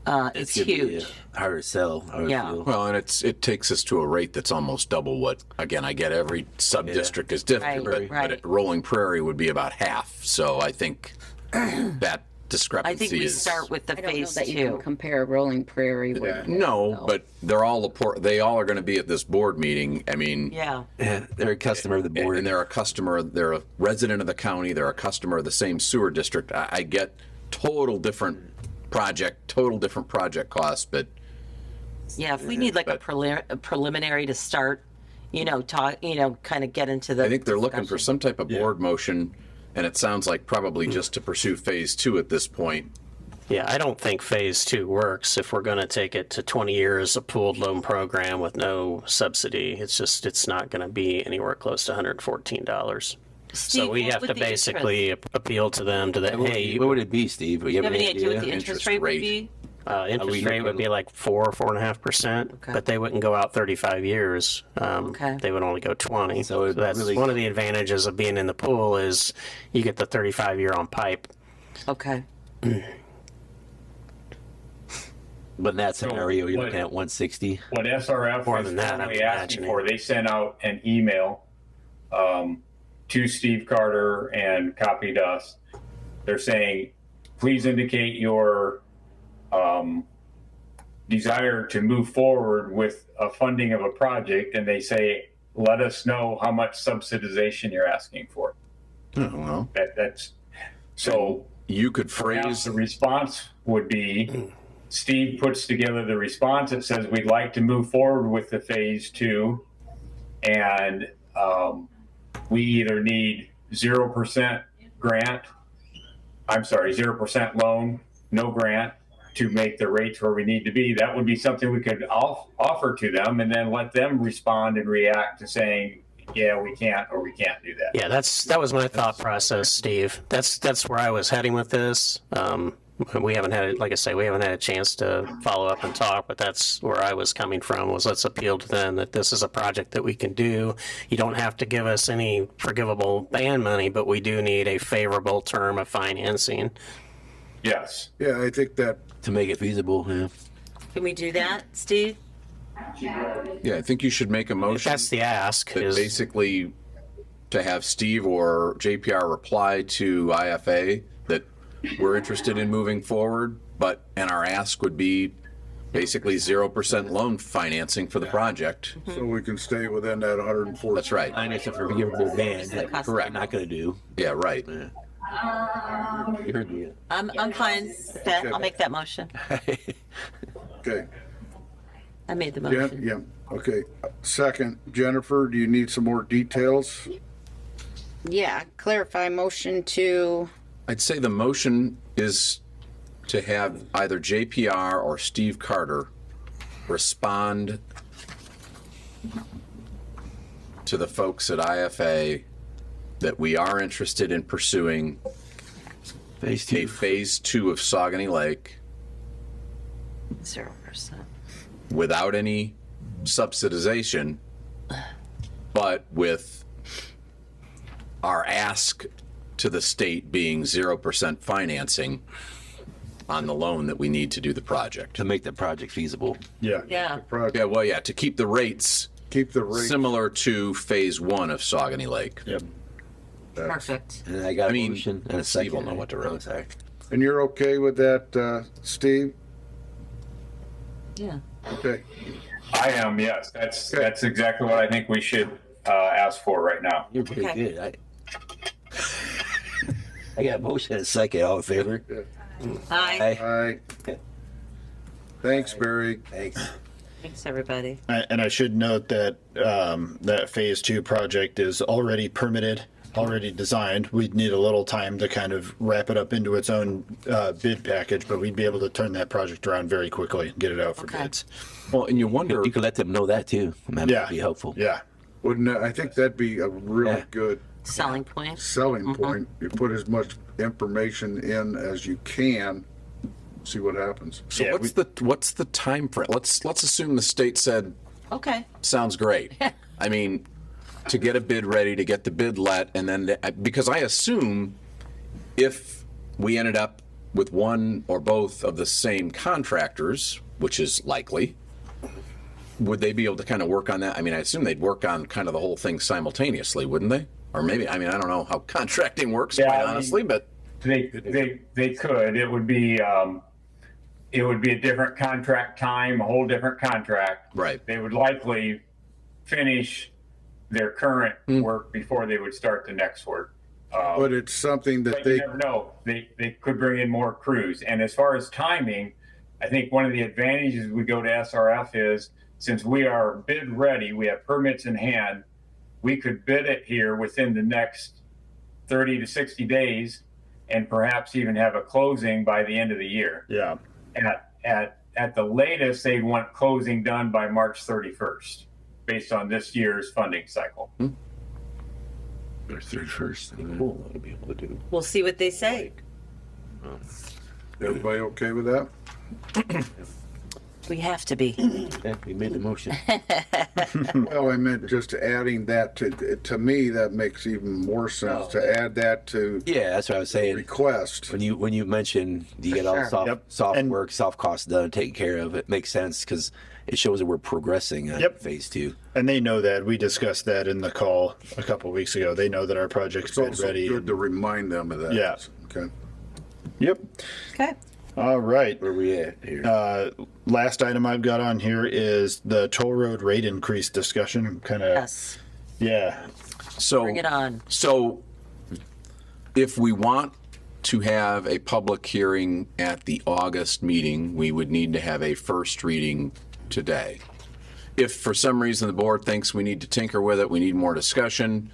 Speaker 7: it's
Speaker 2: gonna be,
Speaker 7: huge.
Speaker 2: harder to sell. I would
Speaker 7: Yeah.
Speaker 2: feel.
Speaker 5: Well, and it takes us to a rate that's almost double what, again, I get every sub-district is different,
Speaker 7: Right,
Speaker 5: but
Speaker 7: right.
Speaker 5: Rolling Prairie would be about half. So I think that discrepancy
Speaker 7: I think we
Speaker 5: is.
Speaker 7: start with the
Speaker 4: I don't know
Speaker 7: phase
Speaker 4: that you can
Speaker 7: 2.
Speaker 4: compare Rolling Prairie with.
Speaker 5: No, but they're all they all are going to be at this board meeting. I mean,
Speaker 7: Yeah.
Speaker 2: Yeah, they're a customer of the board.
Speaker 5: and they're a customer, they're a resident of the county, they're a customer of the same sewer district. I get total different project costs, but
Speaker 7: Yeah, if we need like a preliminary to start, kind of get into the.
Speaker 5: I think they're looking for
Speaker 7: discussion.
Speaker 5: some type of board motion, and it sounds like probably just to pursue phase 2 at this point.
Speaker 6: Yeah, I don't think phase 2 works if we're going to take it to 20 years, a pooled loan program with no subsidy. It's not going to be anywhere close to $114.
Speaker 7: Steve,
Speaker 6: So we
Speaker 7: what
Speaker 6: have
Speaker 7: would
Speaker 6: to
Speaker 7: the
Speaker 6: basically appeal to them to that, hey,
Speaker 2: What would it be, Steve? You
Speaker 7: Do you have any idea what the interest
Speaker 5: Interest
Speaker 7: rate would
Speaker 5: rate.
Speaker 7: be?
Speaker 6: interest rate would be like 4.5%,
Speaker 7: Okay.
Speaker 6: but they wouldn't go out 35 years.
Speaker 7: Okay.
Speaker 6: They would only go 20.
Speaker 2: So it
Speaker 6: that's
Speaker 2: really-
Speaker 6: one of the advantages of being in the pool is you get the 35-year on pipe.
Speaker 7: Okay.
Speaker 2: But in that scenario, you're
Speaker 11: what-
Speaker 2: looking at 160.
Speaker 11: What SRF
Speaker 6: More
Speaker 11: was
Speaker 6: than that, I'm
Speaker 11: currently asking
Speaker 6: imagining.
Speaker 11: for, they sent out an email to Steve Carter and copied us. They're saying, please indicate your desire to move forward with a funding of a project, and they say, let us know how much subsidization you're asking for.
Speaker 5: Oh, well,
Speaker 11: That's so.
Speaker 5: you could
Speaker 11: Perhaps
Speaker 5: phrase
Speaker 11: the response would be, Steve puts together the response that says we'd like to move forward with the phase 2, and we either need 0% grant, 0% loan, no grant, to make the rates where we need to be. That would be something we could offer to them, and then let them respond and react to saying, yeah, we can't, or we can't do that.
Speaker 6: Yeah, that was my thought process, Steve. That's where I was heading with this. We haven't had, like I say, we haven't had a chance to follow up and talk, but that's where I was coming from, was let's appeal to them that this is a project that we can do. You don't have to give us any forgivable ban money, but we do need a favorable term of financing.
Speaker 11: Yes.
Speaker 8: Yeah, I think that,
Speaker 2: To make it feasible, yeah.
Speaker 7: Can we do that, Steve?
Speaker 5: Yeah, I think you should make a motion.
Speaker 6: That's the ask.
Speaker 5: That
Speaker 6: Is,
Speaker 5: basically to have Steve or JPR reply to IFA that we're interested in moving forward, and our ask would be basically 0% loan financing for the project.
Speaker 8: so we can stay within that 140.
Speaker 5: That's right.
Speaker 2: Finance a forgivable ban.
Speaker 7: cost
Speaker 2: Correct. Not going to do.
Speaker 5: Yeah, right.
Speaker 2: You heard me.
Speaker 7: I'm fine with that. I'll make that motion.
Speaker 8: Okay.
Speaker 7: I made the
Speaker 8: Yeah,
Speaker 7: motion.
Speaker 8: yeah, okay. Second, Jennifer, do you need some more details?
Speaker 4: Yeah, clarify motion to,
Speaker 5: I'd say the motion is to have either JPR or Steve Carter respond to the folks at IFA that we are interested in pursuing
Speaker 2: Phase
Speaker 5: a
Speaker 2: 2.
Speaker 5: phase 2 of Saugony Lake
Speaker 7: 0%.
Speaker 5: without any subsidization, but with our ask to the state being 0% financing on the loan that we need to do the project.
Speaker 2: To make the project feasible.
Speaker 8: Yeah.
Speaker 7: Yeah.
Speaker 8: The project-
Speaker 5: Yeah, well, yeah, to keep the rates
Speaker 8: Keep the rate.
Speaker 5: similar to phase 1 of Saugony Lake.
Speaker 12: Yep.
Speaker 7: Perfect.
Speaker 2: And I got a
Speaker 5: I mean,
Speaker 2: motion and a
Speaker 5: Steve
Speaker 2: second.
Speaker 5: will know what to write.
Speaker 2: Oh, sorry.
Speaker 8: And you're okay with that, Steve?
Speaker 7: Yeah.
Speaker 8: Okay.
Speaker 11: I am, yes. That's exactly what I think we should ask for right now.
Speaker 2: You're pretty
Speaker 7: Okay.
Speaker 2: good. I got a motion and a second. All in favor?
Speaker 7: Hi.
Speaker 8: All right. Thanks, Barry.
Speaker 2: Thanks.
Speaker 7: Thanks, everybody.
Speaker 12: And I should note that that phase 2 project is already permitted, already designed. We'd need a little time to kind of wrap it up into its own bid package, but we'd be able to turn that project around very quickly and get it out for
Speaker 7: Okay.
Speaker 12: bids.
Speaker 5: Well, and you wonder,
Speaker 2: You can let them know that too. That
Speaker 12: Yeah.
Speaker 2: might be helpful.
Speaker 12: Yeah.
Speaker 8: Wouldn't it, I think that'd be a really
Speaker 2: Yeah.
Speaker 8: good
Speaker 7: Selling point.
Speaker 8: selling point. You put as much information in as you can, see what happens.
Speaker 5: so
Speaker 12: Yeah,
Speaker 5: what's the time frame? Let's assume the state said,
Speaker 7: Okay.
Speaker 5: sounds great. I mean, to get a bid ready, to get the bid let, and then, because I assume if we ended up with one or both of the same contractors, which is likely, would they be able to kind of work on that? I mean, I assume they'd work on kind of the whole thing simultaneously, wouldn't they? Or maybe, I mean, I don't know how contracting works,
Speaker 11: Yeah,
Speaker 5: quite
Speaker 11: I mean-
Speaker 5: honestly, but
Speaker 11: They could. It would be a different contract time, a whole different contract.
Speaker 5: Right.
Speaker 11: They would likely finish their current work before they would start the next work.
Speaker 8: But it's something that
Speaker 11: But you
Speaker 8: they,
Speaker 11: never know. They could bring in more crews. And as far as timing, I think one of the advantages we go to SRF is since we are bid ready, we have permits in hand, we could bid it here within the next 30 to 60 days and perhaps even have a closing by the end of the year.
Speaker 12: Yeah.
Speaker 11: At the latest, they'd want closing done by March 31st, based on this year's funding cycle.
Speaker 2: Or 31st. Cool. That'll be able to do.
Speaker 7: We'll see what they say.
Speaker 8: everybody okay with that?
Speaker 7: We have to be.
Speaker 2: Yeah, we made the motion.
Speaker 8: Well, I meant just adding that to me, that makes even more sense, to add that to
Speaker 2: Yeah, that's what I was saying.
Speaker 8: request.
Speaker 2: When you mention you get all
Speaker 7: sure.
Speaker 2: soft
Speaker 12: Yep.
Speaker 2: soft
Speaker 12: And-
Speaker 2: work, soft costs done, taken care of, it makes sense because it shows that we're progressing on
Speaker 12: Yep.
Speaker 2: phase 2.
Speaker 12: And they know that. We discussed that in the call a couple weeks ago. They know that our project's
Speaker 8: It's
Speaker 12: bid
Speaker 8: also
Speaker 12: ready.
Speaker 8: good to remind them of that.
Speaker 12: Yeah.
Speaker 8: Okay.
Speaker 12: Yep.
Speaker 7: Okay.
Speaker 12: All right.
Speaker 2: Where we at here?
Speaker 12: Last item I've got on here is the toll road rate increase discussion. Kind of,
Speaker 7: Yes.
Speaker 12: yeah.
Speaker 5: so.
Speaker 7: Bring it on.
Speaker 5: So if we want to have a public hearing at the August meeting, we would need to have a first reading today. If for some reason the board thinks we need to tinker with it, we need more discussion,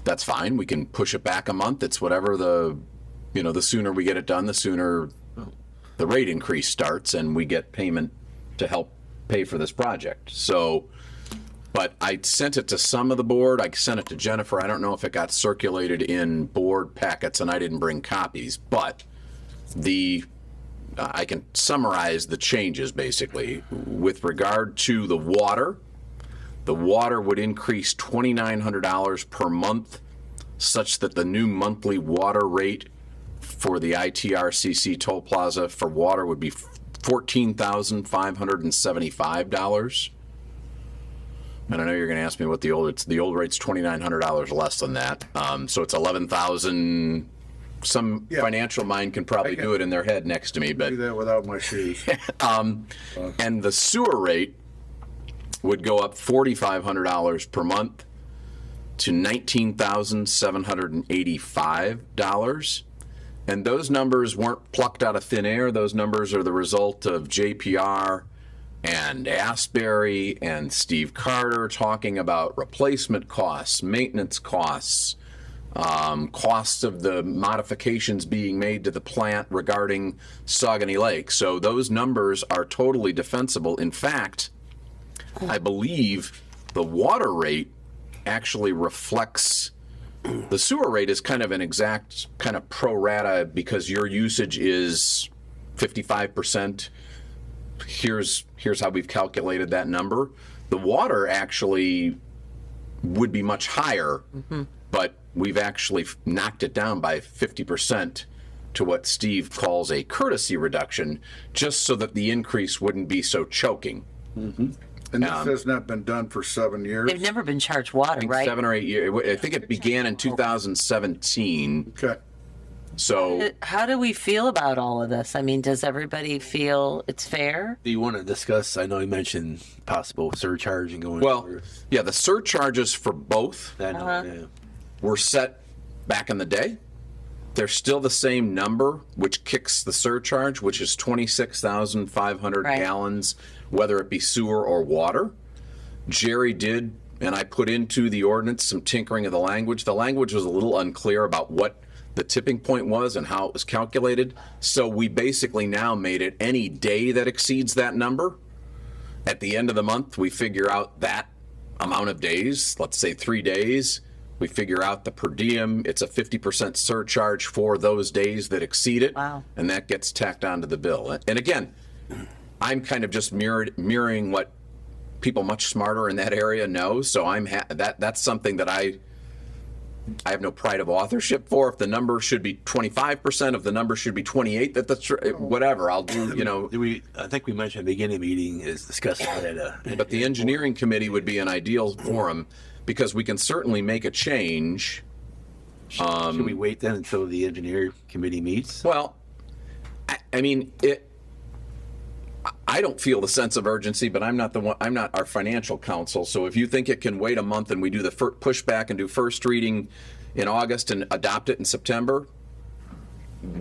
Speaker 5: that's fine. We can push it back a month. It's whatever the sooner we get it done, the sooner the rate increase starts and we get payment to help pay for this project. So, but I sent it to some of the board. I sent it to Jennifer. I don't know if it got circulated in board packets and I didn't bring copies, but I can summarize the changes basically. With regard to the water would increase $2,900 per month, such that the new monthly water rate for the ITRCC toll plaza for water would be $14,575. And I know you're going to ask me what the old rate's $2,900 less than that. So it's 11,000. Some financial mind can probably do it in their head next to me, but
Speaker 8: do that without my shoes.
Speaker 5: And the sewer rate would go up $4,500 per month to $19,785. And those numbers weren't plucked out of thin air. Those numbers are the result of JPR and Asbury and Steve Carter talking about replacement costs, maintenance costs, costs of the modifications being made to the plant regarding Saugony Lake. So those numbers are totally defensible. In fact, I believe the water rate actually reflects the sewer rate is kind of an exact kind of pro rata because your usage is 55%. Here's how we've calculated that number. The water actually would be much higher, but we've actually knocked it down by 50% to what Steve calls a courtesy reduction, just so that the increase wouldn't be so choking.
Speaker 8: And this has not been done for 7 years.
Speaker 7: They've never been charged water, right?
Speaker 5: 7 or 8 years. I think it began in 2017.
Speaker 8: Okay.
Speaker 5: So
Speaker 7: How do we feel about all of this? I mean, does everybody feel it's fair?
Speaker 2: Do you want to discuss? I know you mentioned possible surcharge and going.
Speaker 5: well,
Speaker 2: forward.
Speaker 5: yeah, the surcharges for both
Speaker 2: I know, yeah.
Speaker 5: were set back in the day. They're still the same number, which kicks the surcharge, which is 26,500
Speaker 7: Right.
Speaker 5: gallons, whether it be sewer or water. Jerry did, and I put into the ordinance some tinkering of the language. The language was a little unclear about what the tipping point was and how it was calculated. So we basically now made it any day that exceeds that number. At the end of the month, we figure out that amount of days, let's say 3 days. We figure out the per diem. It's a 50% surcharge for those days that exceed it.
Speaker 7: Wow.
Speaker 5: And that gets tacked onto the bill. And again, I'm kind of just mirroring what people much smarter in that area know. So that's something that I have no pride of authorship for. If the number should be 25%, if the number should be 28, that's whatever. I'll do,
Speaker 2: I think we mentioned at the beginning of the meeting is discussing that.
Speaker 5: But the engineering committee would be an ideal forum because we can certainly make a change.
Speaker 2: Should we wait then until the engineer committee meets?
Speaker 5: Well, I mean, I don't feel the sense of urgency, but I'm not our financial counsel. So if you think it can wait a month and we do the pushback and do first reading in August and adopt it in September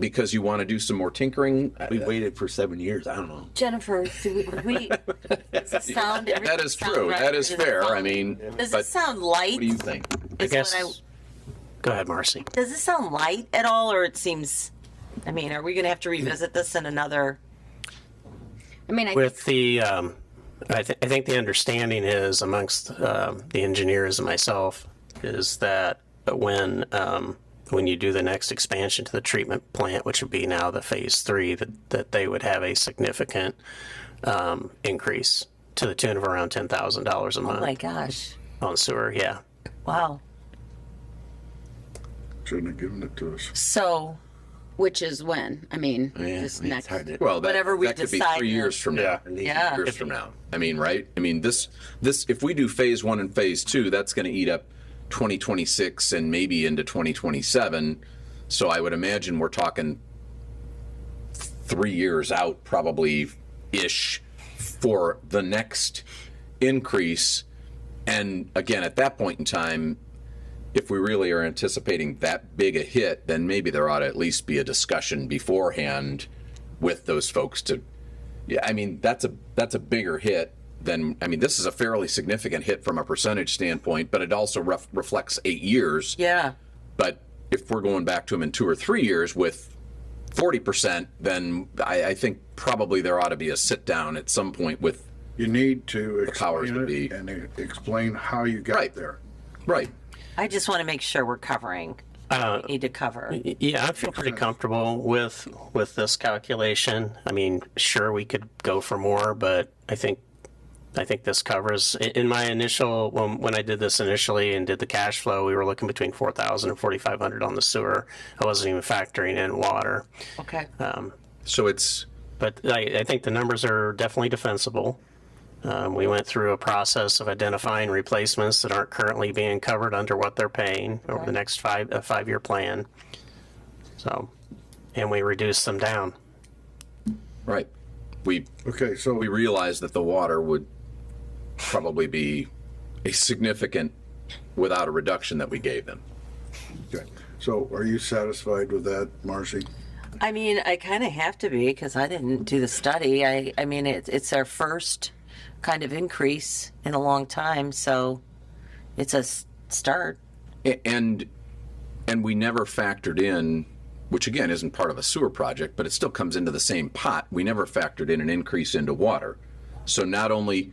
Speaker 5: because you want to do some more tinkering.
Speaker 2: We waited for 7 years. I don't know.
Speaker 7: Jennifer, does it sound?
Speaker 5: That is true. That is fair. I mean,
Speaker 7: Does
Speaker 5: but
Speaker 7: it sound light?
Speaker 5: what do you think?
Speaker 6: I
Speaker 7: Is
Speaker 6: guess.
Speaker 7: what
Speaker 6: Go ahead, Marcy.
Speaker 7: Does it sound light at all, or it seems? I mean, are we going to have to revisit this in another?
Speaker 4: I mean,
Speaker 6: With the, I think the understanding is amongst the engineers and myself is that when you do the next expansion to the treatment plant, which would be now the phase 3, that they would have a significant increase to the tune of around $10,000 a month
Speaker 7: Oh my gosh!
Speaker 6: on sewer. Yeah.
Speaker 7: Wow.
Speaker 8: Shouldn't have given it to us.
Speaker 7: So
Speaker 4: which is when? I mean,
Speaker 2: Yeah,
Speaker 4: this
Speaker 2: it's
Speaker 4: next.
Speaker 2: hard to.
Speaker 5: Well,
Speaker 7: Whatever we
Speaker 5: that could be
Speaker 7: decide
Speaker 5: 3 years from now.
Speaker 7: Yeah.
Speaker 5: Years from now. I mean, right? I mean, this if we do phase 1 and phase 2, that's going to eat up 2026 and maybe into 2027. So I would imagine we're talking 3 years out, probably ish, for the next increase. And again, at that point in time, if we really are anticipating that big a hit, then maybe there ought to at least be a discussion beforehand with those folks to, yeah, I mean, that's a bigger hit than, I mean, this is a fairly significant hit from a percentage standpoint, but it also reflects 8 years.
Speaker 7: Yeah.
Speaker 5: But if we're going back to them in 2 or 3 years with 40%, then I think probably there ought to be a sit down at some point with
Speaker 8: You need to
Speaker 5: the powers that
Speaker 8: explain
Speaker 5: be.
Speaker 8: it and explain how you got
Speaker 5: Right.
Speaker 8: there.
Speaker 5: Right.
Speaker 7: I just want to make sure we're covering. what we need to cover.
Speaker 6: Yeah, I feel pretty comfortable with this calculation. I mean, sure, we could go for more, but I think this covers. In my initial, when I did this initially and did the cash flow, we were looking between 4,000 and 4,500 on the sewer. I wasn't even factoring in water.
Speaker 7: Okay.
Speaker 5: So it's,
Speaker 6: But I think the numbers are definitely defensible. We went through a process of identifying replacements that aren't currently being covered under what they're paying over the next 5-year plan. So, and we reduced them down.
Speaker 5: right.
Speaker 8: Okay, so
Speaker 5: We realized that the water would probably be a significant without a reduction that we gave them.
Speaker 8: okay. So are you satisfied with that, Marcy?
Speaker 7: I mean, I kind of have to be because I didn't do the study. I mean, it's our first kind of increase in a long time, so it's a start.
Speaker 5: And we never factored in, which again isn't part of a sewer project, but it still comes into the same pot. We never factored in an increase into water. So not only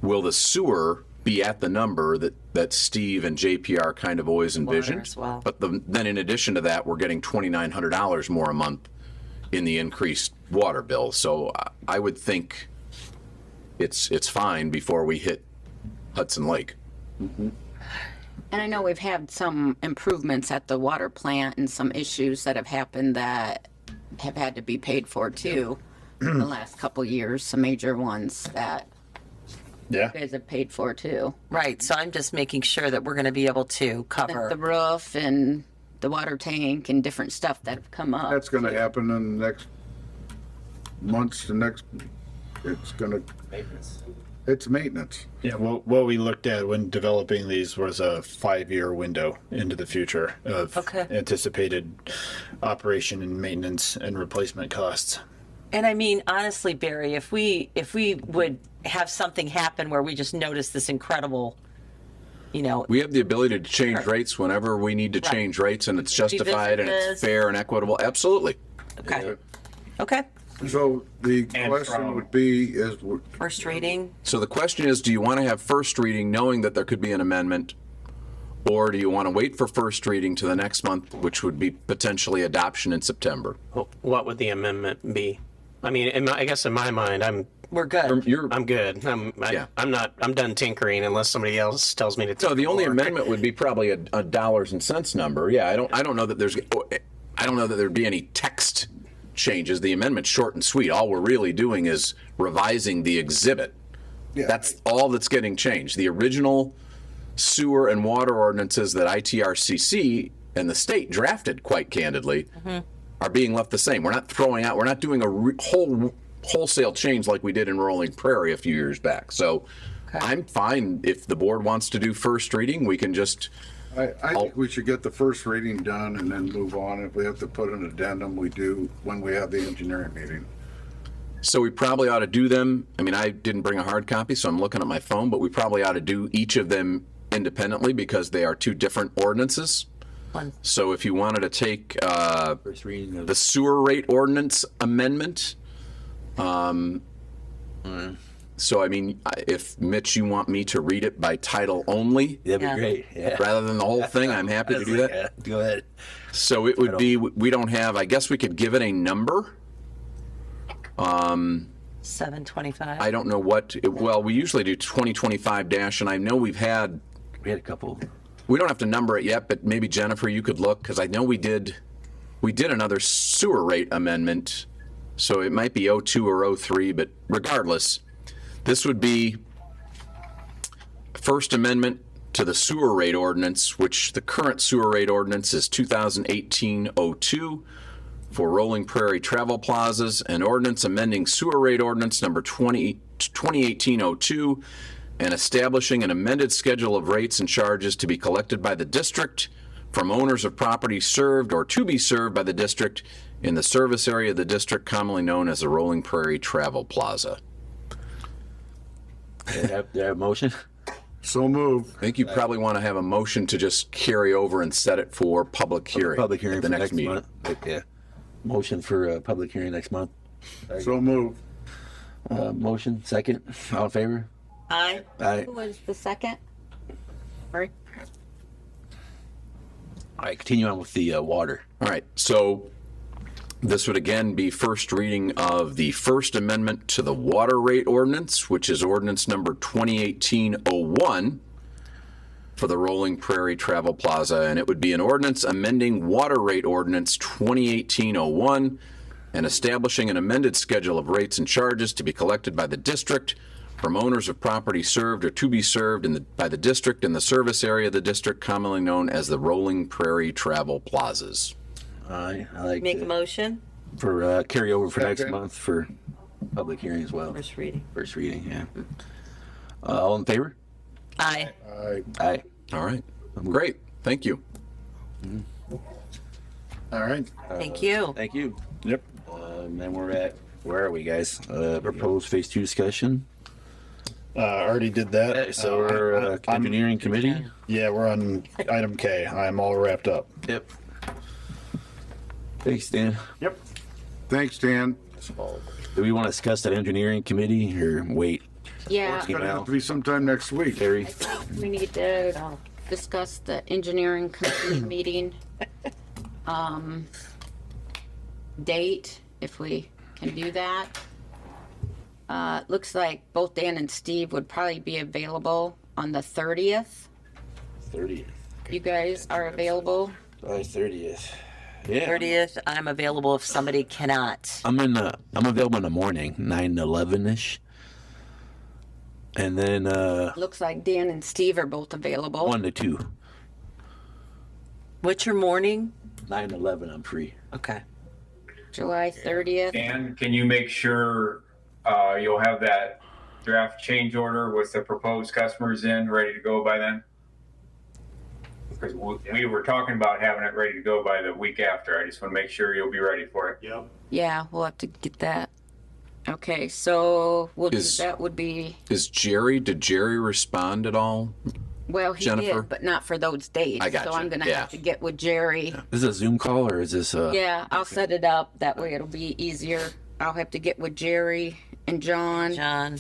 Speaker 5: will the sewer be at the number that Steve and JPR kind of always envisioned,
Speaker 7: as well.
Speaker 5: but then in addition to that, we're getting $2,900 more a month in the increased water bill. So I would think it's fine before we hit Hudson Lake.
Speaker 4: And I know we've had some improvements at the water plant and some issues that have happened that have had to be paid for too in the last couple years, some major ones that
Speaker 12: Yeah.
Speaker 4: you guys have paid for too.
Speaker 7: Right. So I'm just making sure that we're going to be able to cover.
Speaker 4: The roof and the water tank and different stuff that have come up.
Speaker 8: That's gonna happen in the next months, it's gonna, it's maintenance.
Speaker 12: Yeah, well, what we looked at when developing these was a 5-year window into the future of
Speaker 7: Okay.
Speaker 12: anticipated operation and maintenance and replacement costs.
Speaker 7: And I mean, honestly, Barry, if we would have something happen where we just notice this incredible,
Speaker 5: We have the ability to change rates whenever we need to change rates, and it's justified and
Speaker 7: Revisit
Speaker 5: it's
Speaker 7: this.
Speaker 5: fair and equitable. Absolutely.
Speaker 7: Okay.
Speaker 8: So the
Speaker 11: And
Speaker 8: question
Speaker 11: from-
Speaker 8: would be is,
Speaker 7: First reading.
Speaker 5: So the question is, do you want to have first reading knowing that there could be an amendment, or do you want to wait for first reading to the next month, which would be potentially adoption in September?
Speaker 6: What would the amendment be? I mean, I guess in my mind,
Speaker 7: We're good.
Speaker 6: I'm good.
Speaker 5: Yeah.
Speaker 6: I'm done tinkering unless somebody else tells me to.
Speaker 5: So the only
Speaker 6: tinker more.
Speaker 5: amendment would be probably a dollars and cents number. Yeah, I don't know that there'd be any text changes. The amendment's short and sweet. All we're really doing is revising the exhibit.
Speaker 8: yeah,
Speaker 5: That's all that's getting changed. The original sewer and water ordinances that ITRCC and the state drafted, quite candidly, are being left the same. We're not throwing out, we're not doing a wholesale change like we did in Rolling Prairie a few years back. So I'm fine if the board wants to do first reading. We can just,
Speaker 8: I think we should get the first reading done and then move on. If we have to put an addendum, we do when we have the engineering meeting.
Speaker 5: so we probably ought to do them. I mean, I didn't bring a hard copy, so I'm looking at my phone, but we probably ought to do each of them independently because they are two different ordinances. So if you wanted to take
Speaker 2: First reading of
Speaker 5: the sewer rate ordinance amendment, so I mean, if Mitch, you want me to read it by title only
Speaker 2: that'd be
Speaker 7: Yeah.
Speaker 2: great. Yeah.
Speaker 5: rather than the whole thing, I'm happy to do that.
Speaker 2: Yeah, go ahead.
Speaker 5: So it would be, we don't have, I guess we could give it a number.
Speaker 7: 725.
Speaker 5: I don't know well, we usually do 2025 dash, and I know we had
Speaker 2: We had a couple.
Speaker 5: We don't have to number it yet, but maybe Jennifer, you could look, because I know we did another sewer rate amendment, so it might be 02 or 03, but regardless, this would be first amendment to the sewer rate ordinance, which the current sewer rate ordinance is 2018-02 for Rolling Prairie Travel Plazas, and ordinance amending sewer rate ordinance number 2018-02 and establishing an amended schedule of rates and charges to be collected by the district from owners of property served or to be served by the district in the service area of the district commonly known as the Rolling Prairie Travel Plaza.
Speaker 2: Do I have a motion?
Speaker 8: So move.
Speaker 5: I think you probably want to have a motion to just carry over and set it for public hearing.
Speaker 2: Public hearing
Speaker 5: at the
Speaker 2: for
Speaker 5: next meeting.
Speaker 2: month. Yeah. Motion for public hearing next month.
Speaker 8: So move.
Speaker 2: Motion, second. All in favor?
Speaker 7: Aye.
Speaker 2: Aye.
Speaker 4: Who was the second? Sorry.
Speaker 2: All right, continue on with the water.
Speaker 5: All right, so this would again be first reading of the First Amendment to the Water Rate Ordinance, which is ordinance number 2018-01 for the Rolling Prairie Travel Plaza, and it would be an ordinance amending Water Rate Ordinance 2018-01 and establishing an amended schedule of rates and charges to be collected by the district from owners of property served or to be served by the district in the service area of the district commonly known as the Rolling Prairie Travel Plazas.
Speaker 2: I like
Speaker 7: Make a
Speaker 2: to-
Speaker 7: motion.
Speaker 2: for carryover for next
Speaker 8: Second.
Speaker 2: month for public hearing as well.
Speaker 7: First reading.
Speaker 2: First reading, yeah. All in favor?
Speaker 7: Aye.
Speaker 2: Aye.
Speaker 5: All right, great, thank you.
Speaker 8: All right.
Speaker 7: Thank you.
Speaker 2: Thank you.
Speaker 12: Yep.
Speaker 2: Then we're at, where are we, guys? Proposed phase 2 discussion.
Speaker 12: Already did that.
Speaker 2: So we're
Speaker 12: I'm-
Speaker 2: engineering committee.
Speaker 12: Yeah, we're on item K. I'm all wrapped up.
Speaker 2: Yep. Thanks, Dan.
Speaker 12: Yep.
Speaker 8: Thanks, Dan.
Speaker 2: Do we want to discuss that engineering committee or wait?
Speaker 4: Yeah,
Speaker 8: It's gonna have to be sometime next week.
Speaker 2: Terry?
Speaker 4: we need to discuss the engineering committee meeting. Date, if we can do that. Looks like both Dan and Steve would probably be available on the 30th.
Speaker 2: 30th.
Speaker 4: You guys are available?
Speaker 2: July 30th. Yeah.
Speaker 7: 30th, I'm available if somebody cannot.
Speaker 2: I'm available in the morning, 9 to 11ish. And then
Speaker 4: Looks like Dan and Steve are both available.
Speaker 2: 1 to 2.
Speaker 7: What's your morning?
Speaker 2: 9 to 11 I'm free.
Speaker 7: Okay.
Speaker 4: July 30th.
Speaker 11: And can you make sure you'll have that draft change order with the proposed customers in, ready to go by then? Because we were talking about having it ready to go by the week after. I just want to make sure you'll be ready for it.
Speaker 12: Yep.
Speaker 4: Yeah, we'll have to get that. Okay, so
Speaker 5: Is-
Speaker 4: that would be,
Speaker 5: Did Jerry respond at all?
Speaker 4: well, he
Speaker 5: Jennifer?
Speaker 4: did, but not for those dates.
Speaker 5: I gotcha,
Speaker 4: So I'm gonna
Speaker 5: yeah.
Speaker 4: have to get with Jerry.
Speaker 2: Is this a Zoom call or is this
Speaker 4: Yeah, I'll set it up. That way it'll be easier. I'll have to get with Jerry and John.
Speaker 7: John.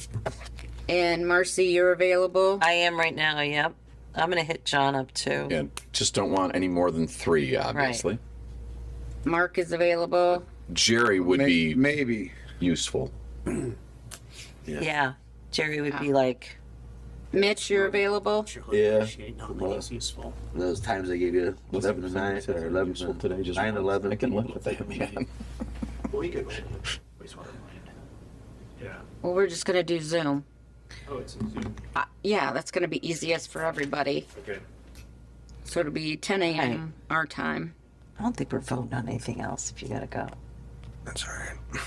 Speaker 4: And Marcy, you're available?
Speaker 7: I am right now, yep. I'm going to hit John up too.
Speaker 5: Yeah, just don't want any more than 3, obviously.
Speaker 4: Mark is available.
Speaker 5: Jerry would be
Speaker 8: Maybe.
Speaker 5: useful.
Speaker 7: Yeah. Jerry would be like,
Speaker 4: Mitch, you're available?
Speaker 2: Yeah.
Speaker 9: Nothing is useful.
Speaker 2: those times I gave you 11 to 9 or 11 to
Speaker 5: today, just
Speaker 2: 9 to 11?
Speaker 5: I can live with that, man.
Speaker 9: We could wastewater plant. Yeah.
Speaker 4: Well, we're just gonna do Zoom.
Speaker 9: Oh, it's in Zoom.
Speaker 4: Yeah, that's gonna be easiest for everybody.
Speaker 9: Okay.
Speaker 4: So it'll be 10 a.m. our time.
Speaker 7: I don't think we're voting on anything else if you got to go.
Speaker 2: That's all right.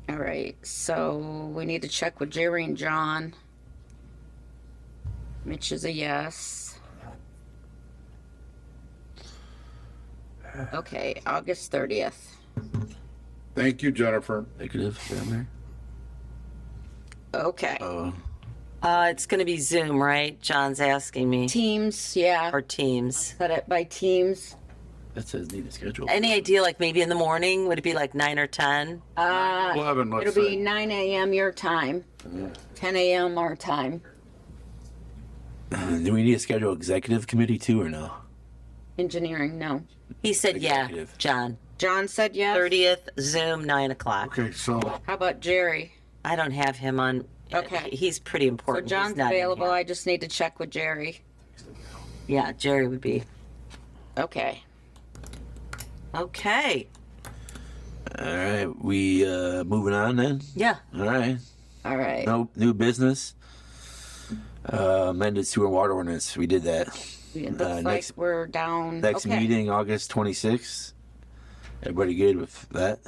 Speaker 4: All right, so we need to check with Jerry and John. Mitch is a yes. Okay, August 30th.
Speaker 8: Thank you, Jennifer.
Speaker 2: Negative down there.
Speaker 4: Okay.
Speaker 7: It's going to be Zoom, right? John's asking me.
Speaker 4: Teams, yeah.
Speaker 7: Or Teams.
Speaker 4: Set it by teams.
Speaker 2: That says need a schedule.
Speaker 7: Any idea, like maybe in the morning? Would it be like 9 or 10?
Speaker 8: 11, let's
Speaker 4: It'll be
Speaker 8: say.
Speaker 4: 9 a.m. your time. 10 a.m. our time.
Speaker 2: Do we need a schedule executive committee too or no?
Speaker 4: Engineering, no.
Speaker 7: He said, yeah,
Speaker 2: Executive.
Speaker 7: John.
Speaker 4: John said yes.
Speaker 7: 30th, Zoom, 9 o'clock.
Speaker 8: Okay, so
Speaker 4: How about Jerry?
Speaker 7: I don't have him on.
Speaker 4: Okay.
Speaker 7: He's pretty
Speaker 4: So
Speaker 7: important. He's
Speaker 4: John's
Speaker 7: not in
Speaker 4: available.
Speaker 7: here.
Speaker 4: I just need to check with Jerry.
Speaker 7: Yeah, Jerry would be.
Speaker 4: Okay.
Speaker 7: Okay.
Speaker 2: All right, we moving on then.
Speaker 7: Yeah.
Speaker 2: All right,
Speaker 4: All right.
Speaker 2: no new business. Amended sewer and water ordinance. We did that.
Speaker 4: It looks like
Speaker 2: next
Speaker 4: we're down.
Speaker 2: next
Speaker 4: okay.
Speaker 2: meeting August 26th. Everybody good with that?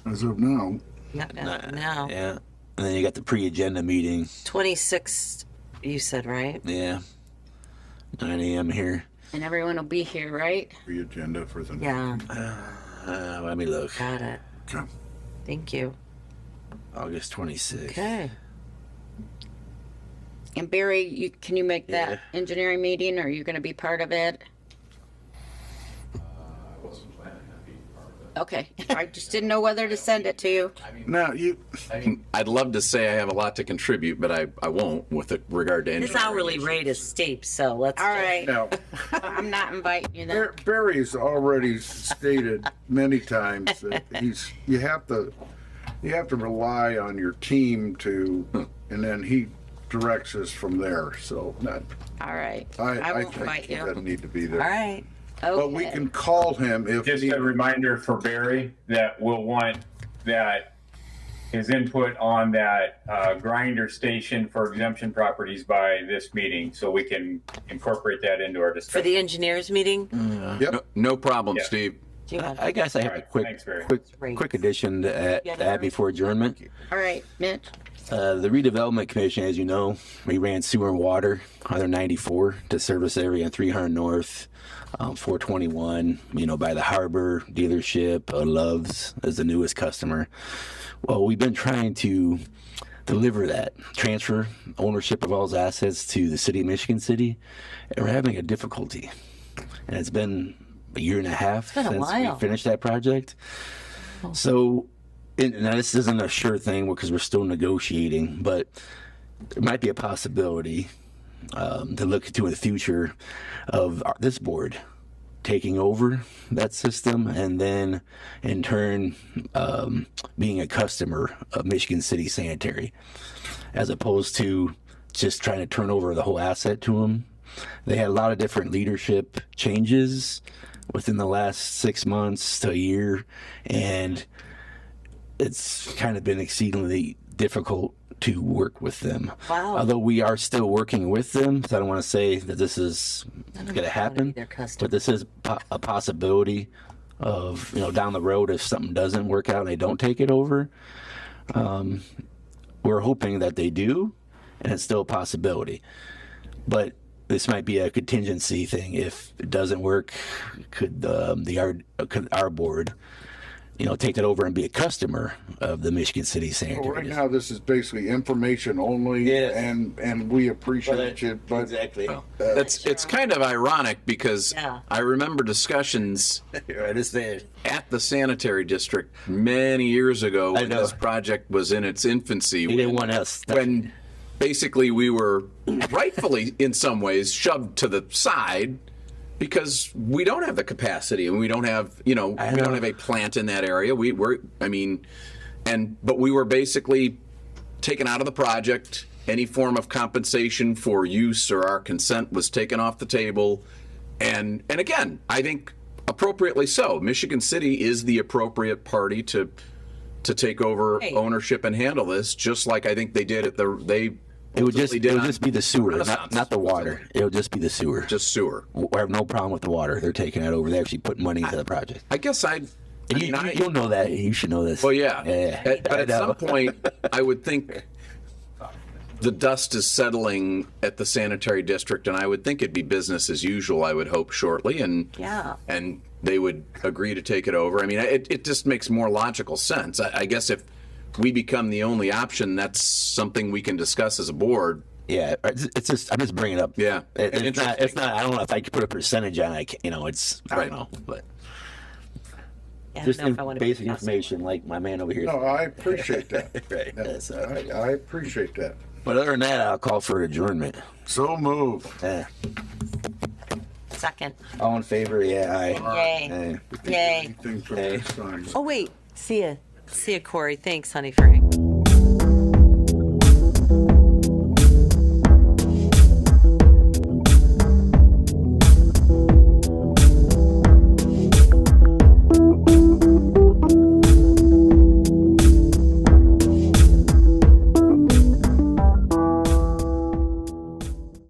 Speaker 8: As of now,
Speaker 7: No.
Speaker 2: Yeah. And then you got the pre-agenda meeting.
Speaker 7: 26, you said, right?
Speaker 2: Yeah. 9 a.m. here.
Speaker 4: And everyone will be here, right?
Speaker 8: the agenda for the.
Speaker 7: Yeah,
Speaker 2: Let me look.
Speaker 7: got it.
Speaker 8: Okay.
Speaker 7: Thank you.
Speaker 2: August 26th.
Speaker 7: Okay.
Speaker 4: And Barry, can you make
Speaker 2: Yeah.
Speaker 4: that engineering meeting, or are you going to be part of it? Okay, I just didn't know whether to send it to you.
Speaker 8: Now, you,
Speaker 5: I'd love to say I have a lot to contribute, but I won't with regard to
Speaker 7: His
Speaker 5: engineering.
Speaker 7: hourly rate is steep, so let's.
Speaker 4: All
Speaker 7: just-
Speaker 4: right,
Speaker 8: now,
Speaker 4: I'm not inviting you then.
Speaker 8: Barry's already stated many times that you have to rely on your team to, and then he directs us from there, so
Speaker 4: All right,
Speaker 8: I
Speaker 4: I won't
Speaker 8: think
Speaker 4: invite
Speaker 8: he
Speaker 4: you.
Speaker 8: doesn't need to be
Speaker 7: All
Speaker 8: there.
Speaker 7: right.
Speaker 8: But we
Speaker 4: Okay.
Speaker 8: can call him if.
Speaker 11: Just a reminder for Barry that we'll want that his input on that grinder station for exemption properties by this meeting, so we can incorporate that into our
Speaker 7: For
Speaker 11: discussion.
Speaker 7: the engineers meeting?
Speaker 8: Yep.
Speaker 5: No problem,
Speaker 11: Yeah.
Speaker 5: Steve.
Speaker 7: Do you want-
Speaker 2: I guess I have a
Speaker 11: Alright,
Speaker 2: quick,
Speaker 11: thanks, Barry.
Speaker 2: quick addition to add before adjournment.
Speaker 4: All right, Mitch.
Speaker 2: The redevelopment commission, as you know, we ran sewer and water, 194 to service area on 300 North, 421, by the harbor dealership, Love's as the newest customer. Well, we've been trying to deliver that, transfer ownership of all those assets to the city of Michigan City, and we're having a difficulty. And it's been a year and a half
Speaker 7: been a
Speaker 2: since
Speaker 7: while.
Speaker 2: we finished that project. So, now this isn't a sure thing because we're still negotiating, but there might be a possibility to look into the future of this board taking over that system and then in turn being a customer of Michigan City Sanitary as opposed to just trying to turn over the whole asset to them. They had a lot of different leadership changes within the last 6 months to a year, and it's kind of been exceedingly difficult to work with them.
Speaker 7: Wow.
Speaker 2: Although we are still working with them, so I don't want to say that this is going to happen,
Speaker 7: their customer.
Speaker 2: but this is a possibility of, down the road if something doesn't work out and they don't take it over. We're hoping that they do, and it's still a possibility. But this might be a contingency thing. If it doesn't work, could our board, take that over and be a customer of the Michigan City
Speaker 8: Well,
Speaker 2: Sanitary?
Speaker 8: right now, this is basically information only,
Speaker 2: Yes.
Speaker 8: and we appreciate it, but
Speaker 2: exactly.
Speaker 5: It's kind of ironic because
Speaker 7: Yeah.
Speaker 5: I remember discussions
Speaker 2: Right, it's there.
Speaker 5: at the sanitary district many years ago when
Speaker 2: know.
Speaker 5: this project was in its infancy.
Speaker 2: He didn't want us.
Speaker 5: When basically we were rightfully, in some ways, shoved to the side because we don't have the capacity and we don't have, we don't have a plant in that area. But we were basically taken out of the project. Any form of compensation for use or our consent was taken off the table. And again, I think appropriately so. Michigan City is the appropriate party to take over
Speaker 7: Right.
Speaker 5: ownership and handle this, just like I think they did at
Speaker 2: It would just
Speaker 5: ultimately did
Speaker 2: be the sewer,
Speaker 5: Renaissance.
Speaker 2: not the water. It would just be the sewer.
Speaker 5: just sewer.
Speaker 2: We have no problem with the water. They're taking it over. They actually put money into the project.
Speaker 5: I guess
Speaker 2: You'll know that. You should know this.
Speaker 5: Well, yeah.
Speaker 2: Yeah.
Speaker 5: But
Speaker 2: I
Speaker 5: at
Speaker 2: know.
Speaker 5: some point, I would think the dust is settling at the sanitary district, and I would think it'd be business as usual. I would hope shortly, and
Speaker 7: Yeah.
Speaker 5: and they would agree to take it over. I mean, it just makes more logical sense. I guess if we become the only option, that's something we can discuss as a board.
Speaker 2: Yeah, it's just I'm just bringing it up.
Speaker 5: Yeah.
Speaker 2: It's not. It's not. I don't know if I could put a percentage on it. It's I
Speaker 5: Right.
Speaker 2: don't know, but
Speaker 7: Yeah,
Speaker 2: just
Speaker 7: I don't know if I want to be
Speaker 2: basic
Speaker 7: a customer.
Speaker 2: information, like my man over here.
Speaker 8: no, I appreciate that.
Speaker 2: Right. That's,
Speaker 8: I appreciate that.
Speaker 2: but other than that, I'll call for adjournment.
Speaker 8: So move.
Speaker 2: Yeah.
Speaker 7: Second.
Speaker 2: All in favor? Yeah. Aye.
Speaker 7: Yay.
Speaker 2: Aye.
Speaker 7: Yay.
Speaker 8: Anything for
Speaker 2: Hey.
Speaker 8: next time.
Speaker 7: Oh, wait. See ya. See ya, Corey. Thanks, honey, Frank.